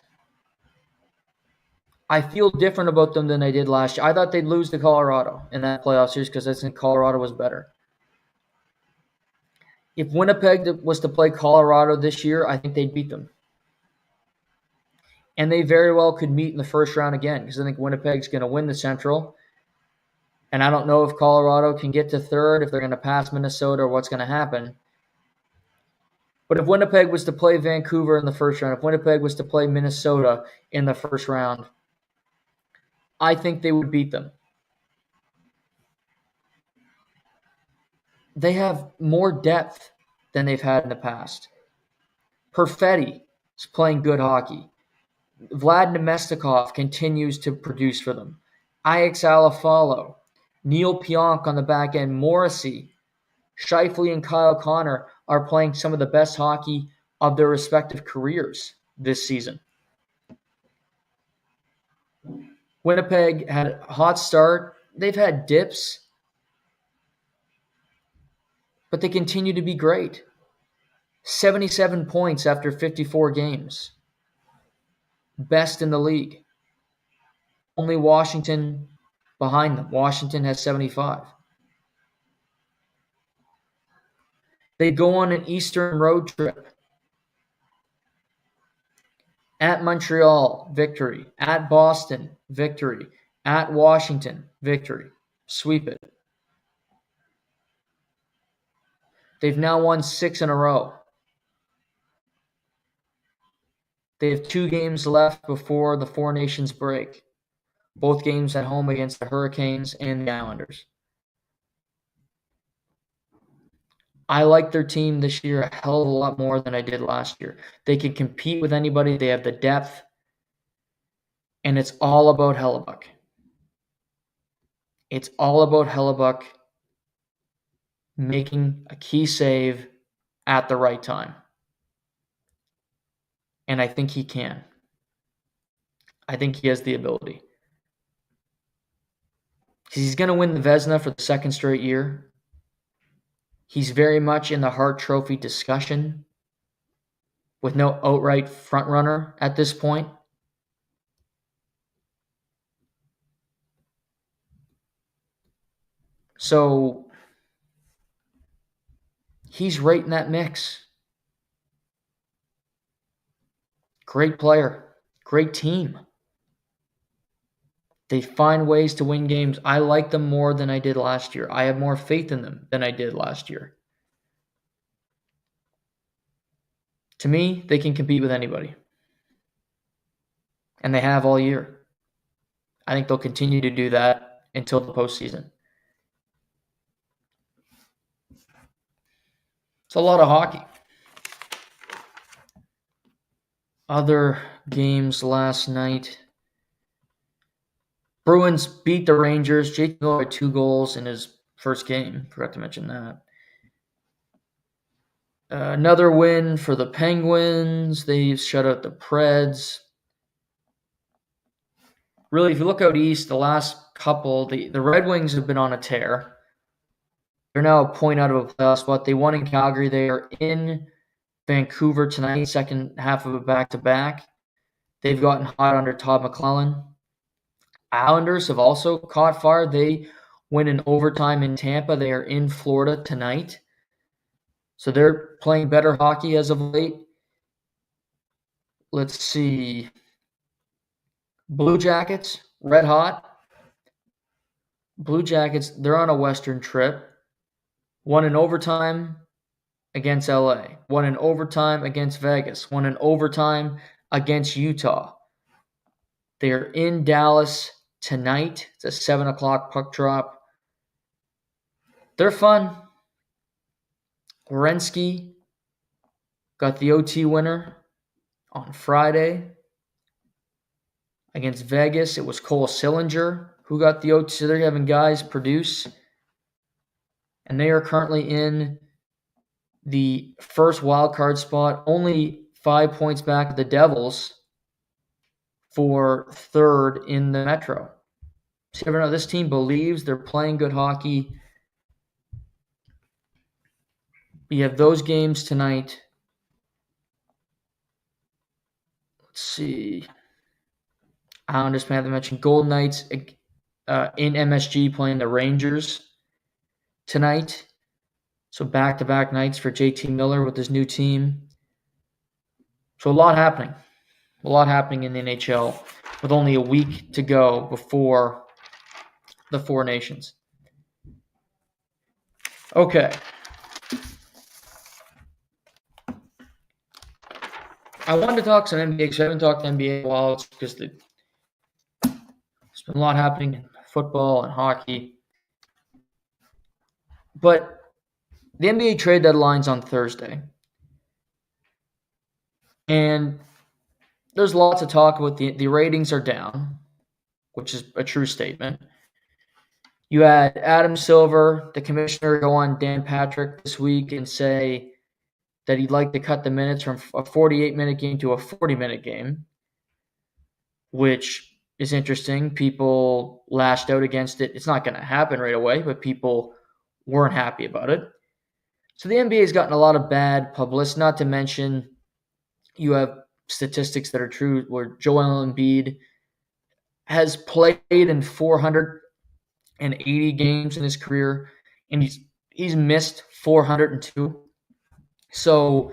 I feel different about them than I did last year. I thought they'd lose to Colorado in that playoff series because I think Colorado was better. If Winnipeg was to play Colorado this year, I think they'd beat them. And they very well could meet in the first round again because I think Winnipeg's going to win the Central. And I don't know if Colorado can get to third, if they're going to pass Minnesota, or what's going to happen. But if Winnipeg was to play Vancouver in the first round, if Winnipeg was to play Minnesota in the first round, I think they would beat them. They have more depth than they've had in the past. Perfetti is playing good hockey. Vlad Nemestikov continues to produce for them. Ix Alafalo, Neil Pionk on the back end, Morrissey, Scheifele and Kyle Connor are playing some of the best hockey of their respective careers this season. Winnipeg had a hot start. They've had dips, but they continue to be great. 77 points after 54 games. Best in the league. Only Washington behind them. Washington has 75. They go on an Eastern road trip. At Montreal, victory. At Boston, victory. At Washington, victory. Sweep it. They've now won 6 in a row. They have 2 games left before the Four Nations break. Both games at home against the Hurricanes and the Islanders. I like their team this year a hell of a lot more than I did last year. They can compete with anybody. They have the depth. And it's all about Hellebuck. It's all about Hellebuck making a key save at the right time. And I think he can. I think he has the ability. He's going to win the Vezina for the second straight year. He's very much in the Hart Trophy discussion with no outright frontrunner at this point. So he's right in that mix. Great player. Great team. They find ways to win games. I like them more than I did last year. I have more faith in them than I did last year. To me, they can compete with anybody. And they have all year. I think they'll continue to do that until the postseason. It's a lot of hockey. Other games last night. Bruins beat the Rangers. Jake Miller had 2 goals in his first game. Forgot to mention that. Another win for the Penguins. They shut out the Preds. Really, if you look out east, the last couple, the Red Wings have been on a tear. They're now a point out of a playoff spot. They won in Calgary. They are in Vancouver tonight, second half of a back-to-back. They've gotten hot under Todd McClellan. Islanders have also caught fire. They win in overtime in Tampa. They are in Florida tonight. So they're playing better hockey as of late. Let's see. Blue Jackets, red hot. Blue Jackets, they're on a Western trip. Won in overtime against LA. Won in overtime against Vegas. Won in overtime against Utah. They are in Dallas tonight. It's a 7 o'clock puck drop. They're fun. Werenski got the OT winner On Friday, against Vegas, it was Cole Sillinger who got the OT. So they're having guys produce. And they are currently in the first wild card spot, only 5 points back of the Devils for third in the Metro. So you never know. This team believes they're playing good hockey. We have those games tonight. Let's see. Islanders, may have to mention Golden Knights in MSG playing the Rangers tonight. So back-to-back nights for JT Miller with his new team. So a lot happening. A lot happening in the NHL with only a week to go before the Four Nations. Okay. I wanted to talk some NBA because I haven't talked NBA in a while. It's because there's been a lot happening in football and hockey. But the NBA trade deadline's on Thursday. And there's lots of talk about the ratings are down, which is a true statement. You had Adam Silver, the commissioner, go on Dan Patrick this week and say that he'd like to cut the minutes from a 48-minute game to a 40-minute game, which is interesting. People lashed out against it. It's not going to happen right away, but people weren't happy about it. So the NBA has gotten a lot of bad publicity, not to mention you have statistics that are true where Joel Embiid has played in 480 games in his career, and he's missed 402. So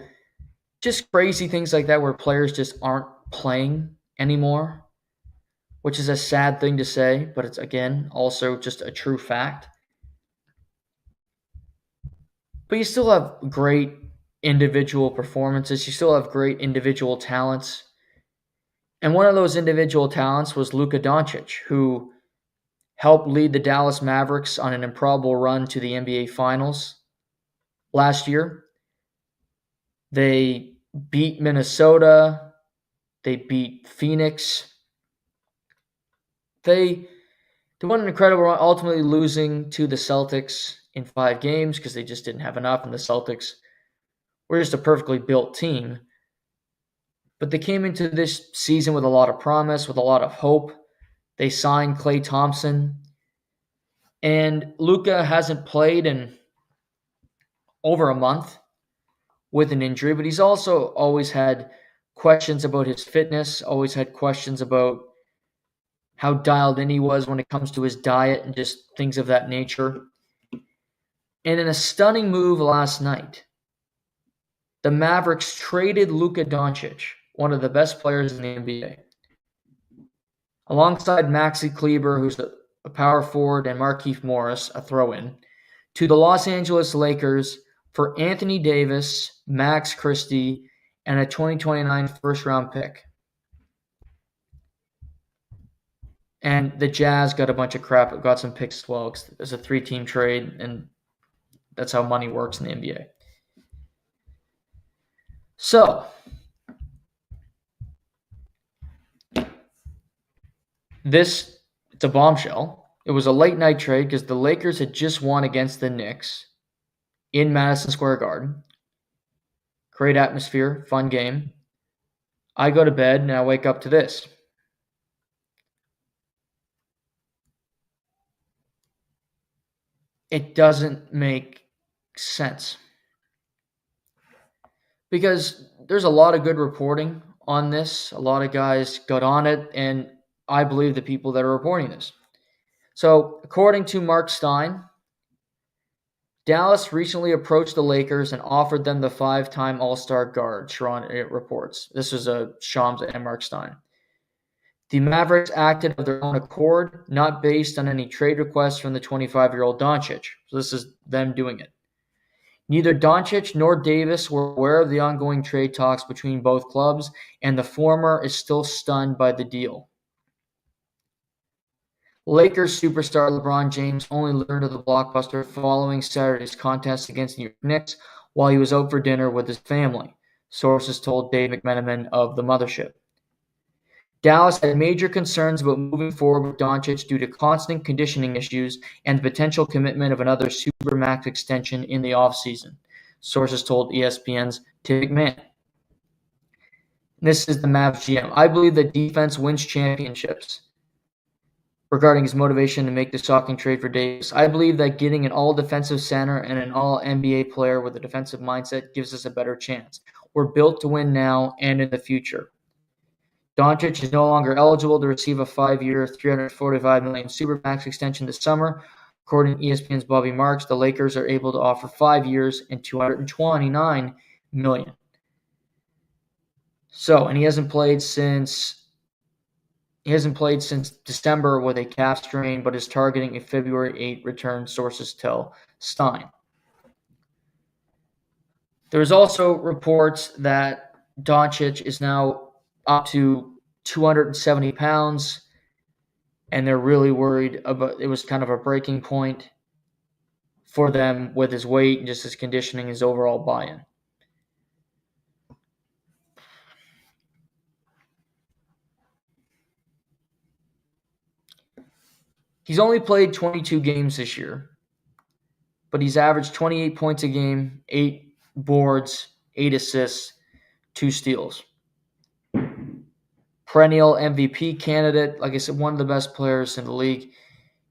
just crazy things like that where players just aren't playing anymore, which is a sad thing to say, but it's, again, also just a true fact. But you still have great individual performances. You still have great individual talents. And one of those individual talents was Luka Doncic, who helped lead the Dallas Mavericks on an improbable run to the NBA Finals last year. They beat Minnesota. They beat Phoenix. They won an incredible run, ultimately losing to the Celtics in 5 games because they just didn't have enough, and the Celtics were just a perfectly built team. But they came into this season with a lot of promise, with a lot of hope. They signed Klay Thompson. And Luka hasn't played in over a month with an injury, but he's also always had questions about his fitness, always had questions about how dialed in he was when it comes to his diet and just things of that nature. And in a stunning move last night, the Mavericks traded Luka Doncic, one of the best players in the NBA, alongside Maxi Kleber, who's a power forward, and Markieff Morris, a throw-in, to the Los Angeles Lakers for Anthony Davis, Max Christie, and a 2029 first-round pick. And the Jazz got a bunch of crap, got some picks as well. It's a 3-team trade, and that's how money works in the NBA. So, it's a bombshell. It was a late-night trade because the Lakers had just won against the Knicks in Madison Square Garden. Great atmosphere, fun game. I go to bed, and I wake up to this. It doesn't make sense. Because there's a lot of good reporting on this. A lot of guys got on it, and I believe the people that are reporting this. So, according to Mark Stein, Dallas recently approached the Lakers and offered them the 5-time All-Star guard, Sharon reports. This was Shams and Mark Stein. The Mavericks acted of their own accord, not based on any trade requests from the 25-year-old Doncic. So this is them doing it. Neither Doncic nor Davis were aware of the ongoing trade talks between both clubs, and the former is still stunned by the deal. Lakers superstar LeBron James only learned of the blockbuster following Saturday's contest against the New York Knicks while he was out for dinner with his family. sources told Dave McMenamin of the Mothership. Dallas had major concerns about moving forward with Doncic due to constant conditioning issues and the potential commitment of another Supermax extension in the offseason, sources told ESPN's Tim McMahon. This is the Mavs GM. I believe that defense wins championships. Regarding his motivation to make the shocking trade for Davis, I believe that getting an all-defensive center and an all-NBA player with a defensive mindset gives us a better chance. We're built to win now and in the future. Doncic is no longer eligible to receive a 5-year, $345 million Supermax extension this summer. According to ESPN's Bobby Marks, the Lakers are able to offer 5 years and $229 million. So, and he hasn't played since December with a calf strain, but is targeting a February 8 return, sources tell Stein. There's also reports that Doncic is now up to 270 pounds, and they're really worried about it. Was kind of a breaking point for them with his weight and just his conditioning, his overall buy-in. He's only played 22 games this year, but he's averaged 28 points a game, 8 boards, 8 assists, 2 steals. Perennial MVP candidate, like I said, one of the best players in the league.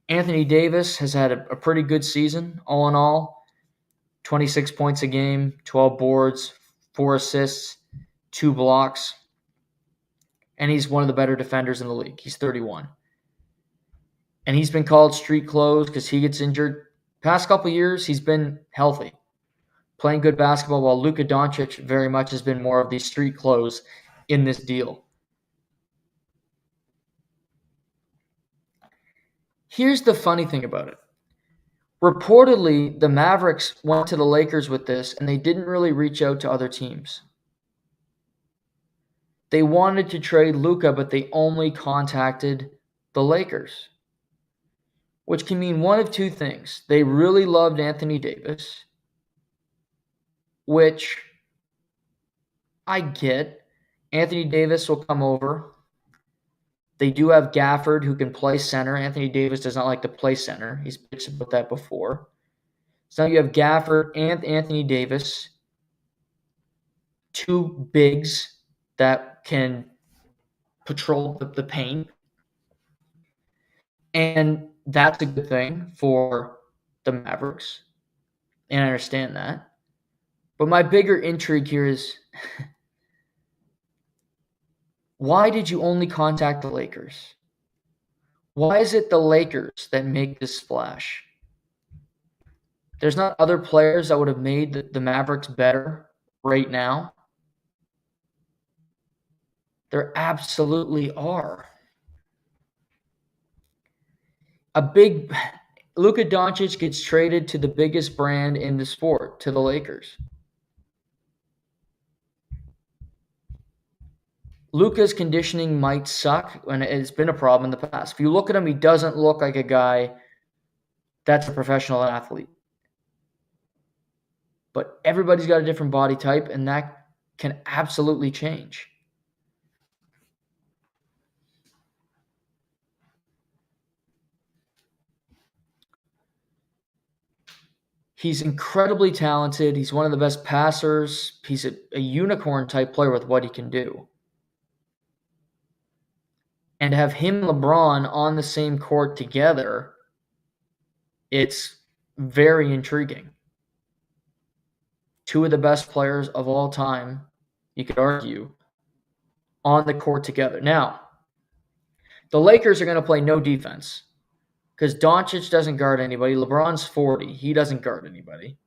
Anthony Davis has had a pretty good season, all in all. 26 points a game, 12 boards, 4 assists, 2 blocks. And he's one of the better defenders in the league. He's 31. And he's been called street clothes because he gets injured. Past couple years, he's been healthy, playing good basketball, while Luka Doncic very much has been more of the street clothes in this deal. Here's the funny thing about it. Reportedly, the Mavericks went to the Lakers with this, and they didn't really reach out to other teams. They wanted to trade Luka, but they only contacted the Lakers, which can mean one of two things. They really loved Anthony Davis, which I get. Anthony Davis will come over. They do have Gafford, who can play center. Anthony Davis does not like to play center. He's bitched about that before. So you have Gafford and Anthony Davis, 2 bigs that can patrol the paint. And that's a good thing for the Mavericks. And I understand that. But my bigger intrigue here is, why did you only contact the Lakers? Why is it the Lakers that make this splash? There's not other players that would have made the Mavericks better right now. There absolutely are. Luka Doncic gets traded to the biggest brand in the sport, to the Lakers. Luka's conditioning might suck, and it's been a problem in the past. If you look at him, he doesn't look like a guy that's a professional athlete. But everybody's got a different body type, and that can absolutely change. He's incredibly talented. He's one of the best passers. He's a unicorn-type player with what he can do. And to have him and LeBron on the same court together, it's very intriguing. 2 of the best players of all time, you could argue, on the court together. Now, the Lakers are going to play no defense because Doncic doesn't guard anybody. LeBron's 40. He doesn't guard anybody.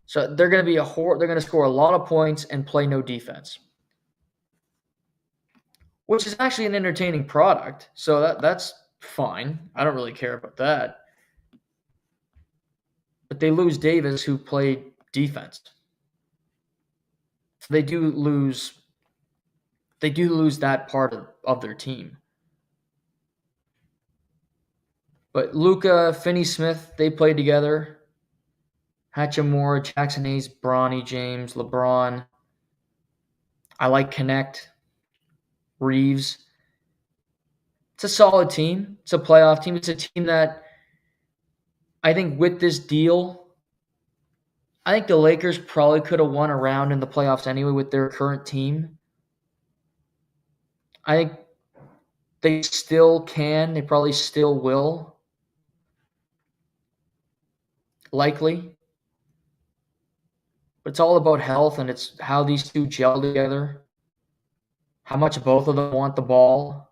So they're going to score a lot of points and play no defense, which is actually an entertaining product. So that's fine. I don't really care about that. But they lose Davis, who played defense. So they do lose that part of their team. But Luka, Finney-Smith, they played together. Hachimura, Jackson Hayes, Bronny James, LeBron. I like Connect, Reeves. It's a solid team. It's a playoff team. It's a team that I think with this deal, I think the Lakers probably could have won a round in the playoffs anyway with their current team. I think they still can. They probably still will. Likely. But it's all about health, and it's how these two gel together, how much both of them want the ball.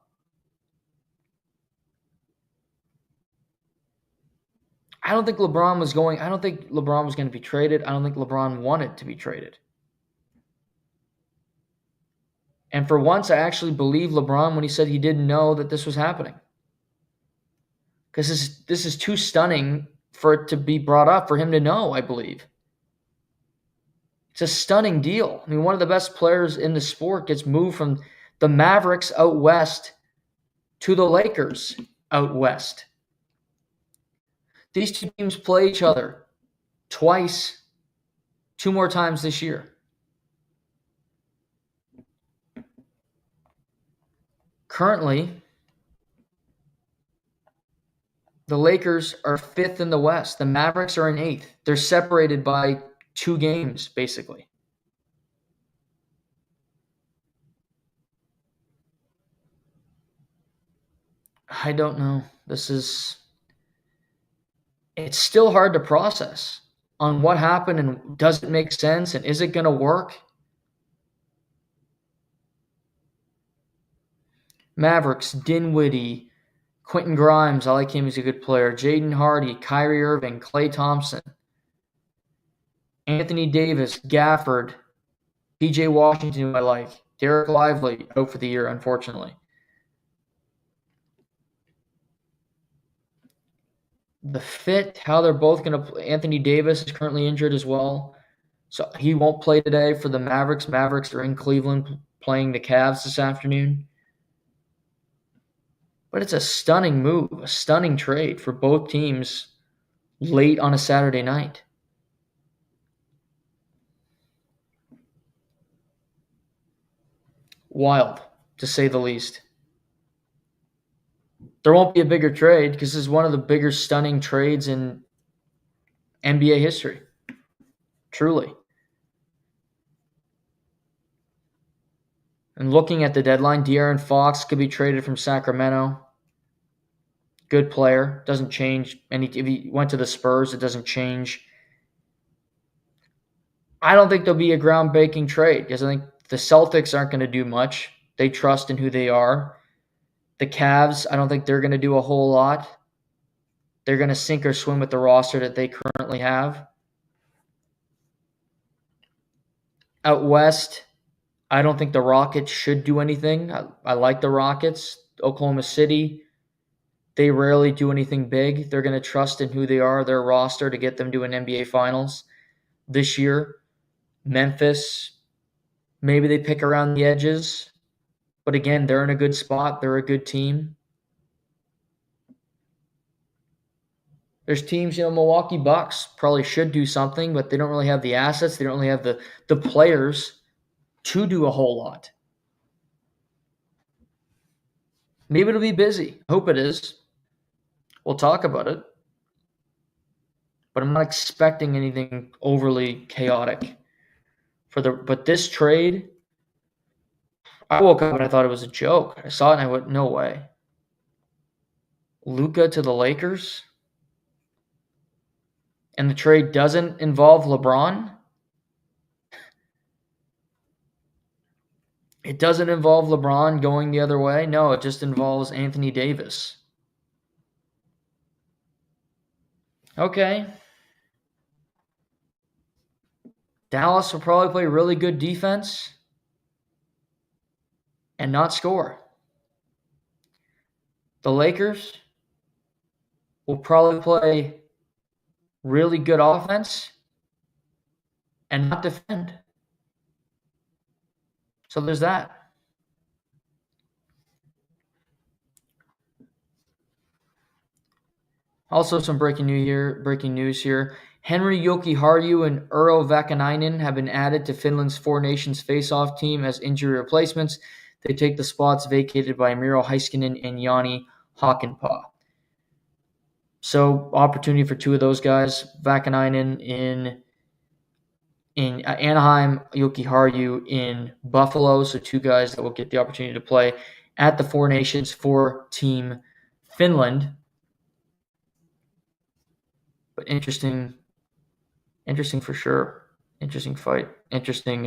I don't think LeBron was going to be traded. I don't think LeBron wanted to be traded. And for once, I actually believe LeBron when he said he didn't know that this was happening. Because this is too stunning for it to be brought up, for him to know, I believe. It's a stunning deal. I mean, one of the best players in the sport gets moved from the Mavericks out west to the Lakers out west. These two teams play each other twice, 2 more times this year. Currently, the Lakers are 5th in the West. The Mavericks are in 8th. They're separated by 2 games, basically. I don't know. It's still hard to process on what happened and does it make sense and is it going to work? Mavericks, Dinwiddie, Quentin Grimes, I like him, he's a good player. Jaden Hardy, Kyrie Irving, Klay Thompson, Anthony Davis, Gafford, PJ Washington, who I like. Derek Lively, out for the year, unfortunately. The fit, how they're both going to play. Anthony Davis is currently injured as well, so he won't play today for the Mavericks. Mavericks are in Cleveland playing the Cavs this afternoon. But it's a stunning move, a stunning trade for both teams late on a Saturday night. Wild, to say the least. There won't be a bigger trade because this is one of the bigger stunning trades in NBA history. Truly. And looking at the deadline, De'Aaron Fox could be traded from Sacramento. Good player. Doesn't change any. If he went to the Spurs, it doesn't change. I don't think there'll be a groundbreaking trade because I think the Celtics aren't going to do much. They trust in who they are. The Cavs, I don't think they're going to do a whole lot. They're going to sink or swim with the roster that they currently have. Out west, I don't think the Rockets should do anything. I like the Rockets. Oklahoma City, they rarely do anything big. They're going to trust in who they are, their roster, to get them to an NBA Finals this year. Memphis, maybe they pick around the edges. But again, they're in a good spot. They're a good team. There's teams, Milwaukee Bucks probably should do something, but they don't really have the assets. They don't really have the players to do a whole lot. Maybe it'll be busy. I hope it is. We'll talk about it. But I'm not expecting anything overly chaotic. But this trade, I woke up and I thought it was a joke. I saw it and I went, no way. Luka to the Lakers? And the trade doesn't involve LeBron? It doesn't involve LeBron going the other way? No, it just involves Anthony Davis. Okay. Dallas will probably play really good defense and not score. The Lakers will probably play really good offense and not defend. So there's that. Also, some breaking news here. Henri Jokiharju and Urho Vakanainen have been added to Finland's Four Nations face-off team as injury replacements. They take the spots vacated by Miro Heiskanen and Jani Hakanpää. So opportunity for two of those guys, Vakanainen in Anaheim, Jokiharju in Buffalo. So two guys that will get the opportunity to play at the Four Nations for Team Finland. But interesting for sure. Interesting fight. Interesting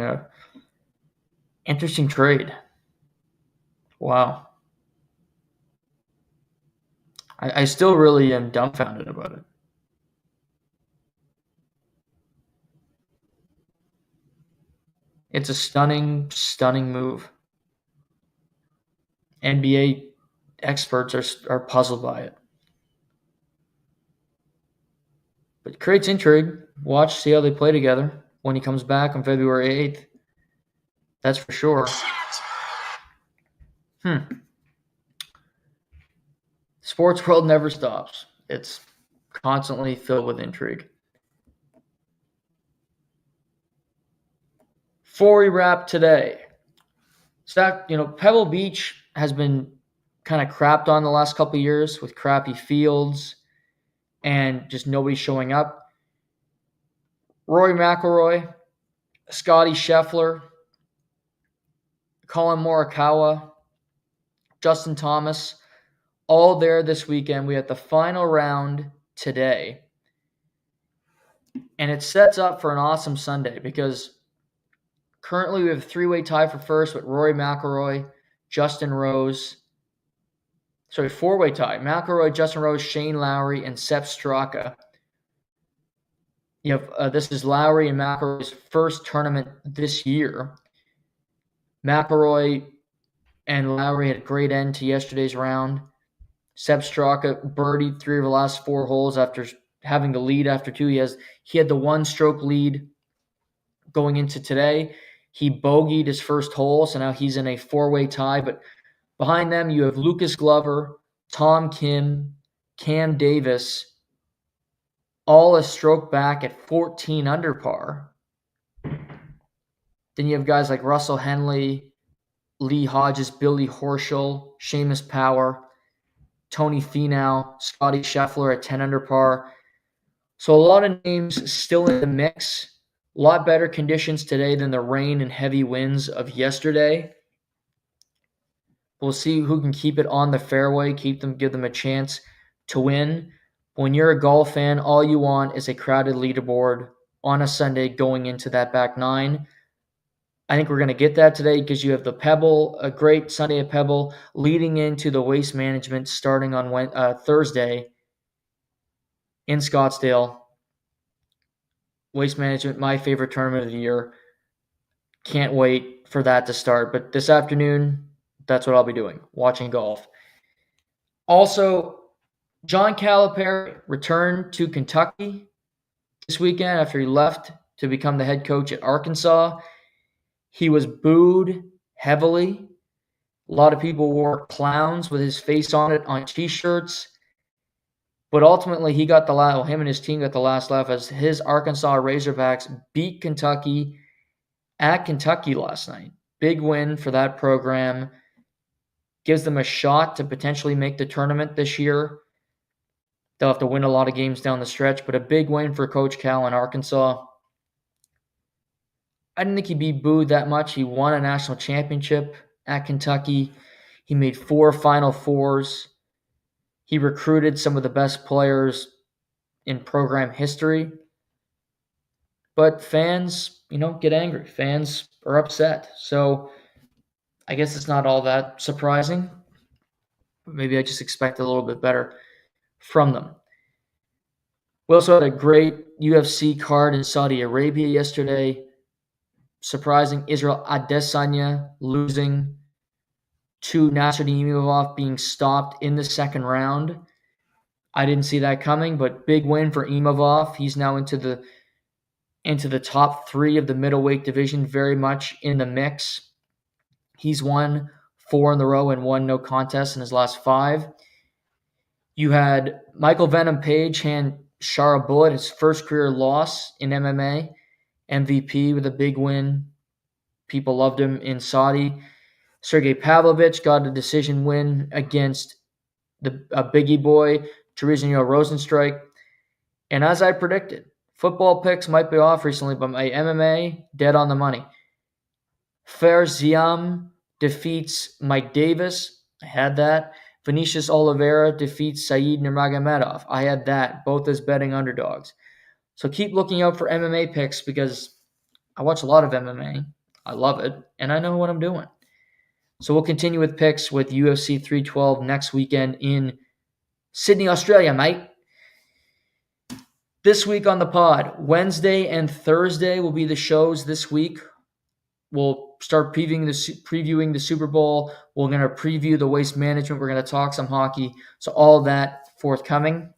trade. Wow. I still really am dumbfounded about it. It's a stunning move. NBA experts are puzzled by it. But it creates intrigue. Watch, see how they play together when he comes back on February 8th. That's for sure. Sports world never stops. It's constantly filled with intrigue. Before we wrap today, Zach, Pebble Beach has been kind of crapped on the last couple of years with crappy fields and just nobody showing up. Rory McIlroy, Scotty Scheffler, Colin Morikawa, Justin Thomas, all there this weekend. We have the final round today. And it sets up for an awesome Sunday because currently we have a three-way tie for first with Rory McIlroy, Justin Rose. Sorry, four-way tie. McIlroy, Justin Rose, Shane Lowry, and Sepp Straka. You have this is Lowry and McIlroy's first tournament this year. McIlroy and Lowry had a great end to yesterday's round. Sepp Straka birdied 3 of the last 4 holes after having the lead after 2. He had the 1-stroke lead going into today. He bogeyed his first hole, so now he's in a 4-way tie. But behind them, you have Lucas Glover, Tom Kim, Cam Davis, all a stroke back at 14 under par. Then you have guys like Russell Henley, Lee Hodges, Billy Horschel, Seamus Power, Tony Finau, Scotty Scheffler at 10 under par. So a lot of names still in the mix. A lot better conditions today than the rain and heavy winds of yesterday. We'll see who can keep it on the fairway, give them a chance to win. When you're a golf fan, all you want is a crowded leaderboard on a Sunday going into that back 9. I think we're going to get that today because you have the Pebble, a great Sunday at Pebble, leading into the Waste Management starting on Thursday in Scottsdale. Waste Management, my favorite tournament of the year. Can't wait for that to start. But this afternoon, that's what I'll be doing, watching golf. Also, John Calipari returned to Kentucky this weekend after he left to become the head coach at Arkansas. He was booed heavily. A lot of people wore clowns with his face on it on T-shirts. But ultimately, him and his team got the last laugh as his Arkansas Razorbacks beat Kentucky at Kentucky last night. Big win for that program. Gives them a shot to potentially make the tournament this year. They'll have to win a lot of games down the stretch, but a big win for Coach Cal in Arkansas. I didn't think he'd be booed that much. He won a national championship at Kentucky. He made 4 Final Fours. He recruited some of the best players in program history. But fans, get angry. Fans are upset. So I guess it's not all that surprising. But maybe I just expect a little bit better from them. We also had a great UFC card in Saudi Arabia yesterday. Surprising, Israel Adesanya losing to Nasruddin Imavov, being stopped in the second round. I didn't see that coming, but big win for Imavov. He's now into the top 3 of the middleweight division, very much in the mix. He's won 4 in a row and 1 no contest in his last 5. You had Michael Venom Page hand Shara Bullet, his first career loss in MMA, MVP with a big win. People loved him in Saudi. Sergey Pavlovich got a decision win against a biggie boy, Terezino Rosenstrike. And as I predicted, football picks might be off recently, but my MMA, dead on the money. Ferziam defeats Mike Davis. I had that. Vinicius Oliveira defeats Saeed Nurmagomedov. I had that, both as betting underdogs. So keep looking out for MMA picks because I watch a lot of MMA. I love it, and I know what I'm doing. So we'll continue with picks with UFC 312 next weekend in Sydney, Australia, mate. This week on the pod, Wednesday and Thursday will be the shows this week. We'll start previewing the Super Bowl. We're going to preview the Waste Management. We're going to talk some hockey. So all that forthcoming.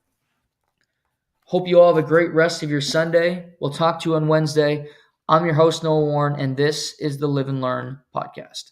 Hope you all have a great rest of your Sunday. We'll talk to you on Wednesday. I'm your host, Noah Warren, and this is the Live and Learn podcast.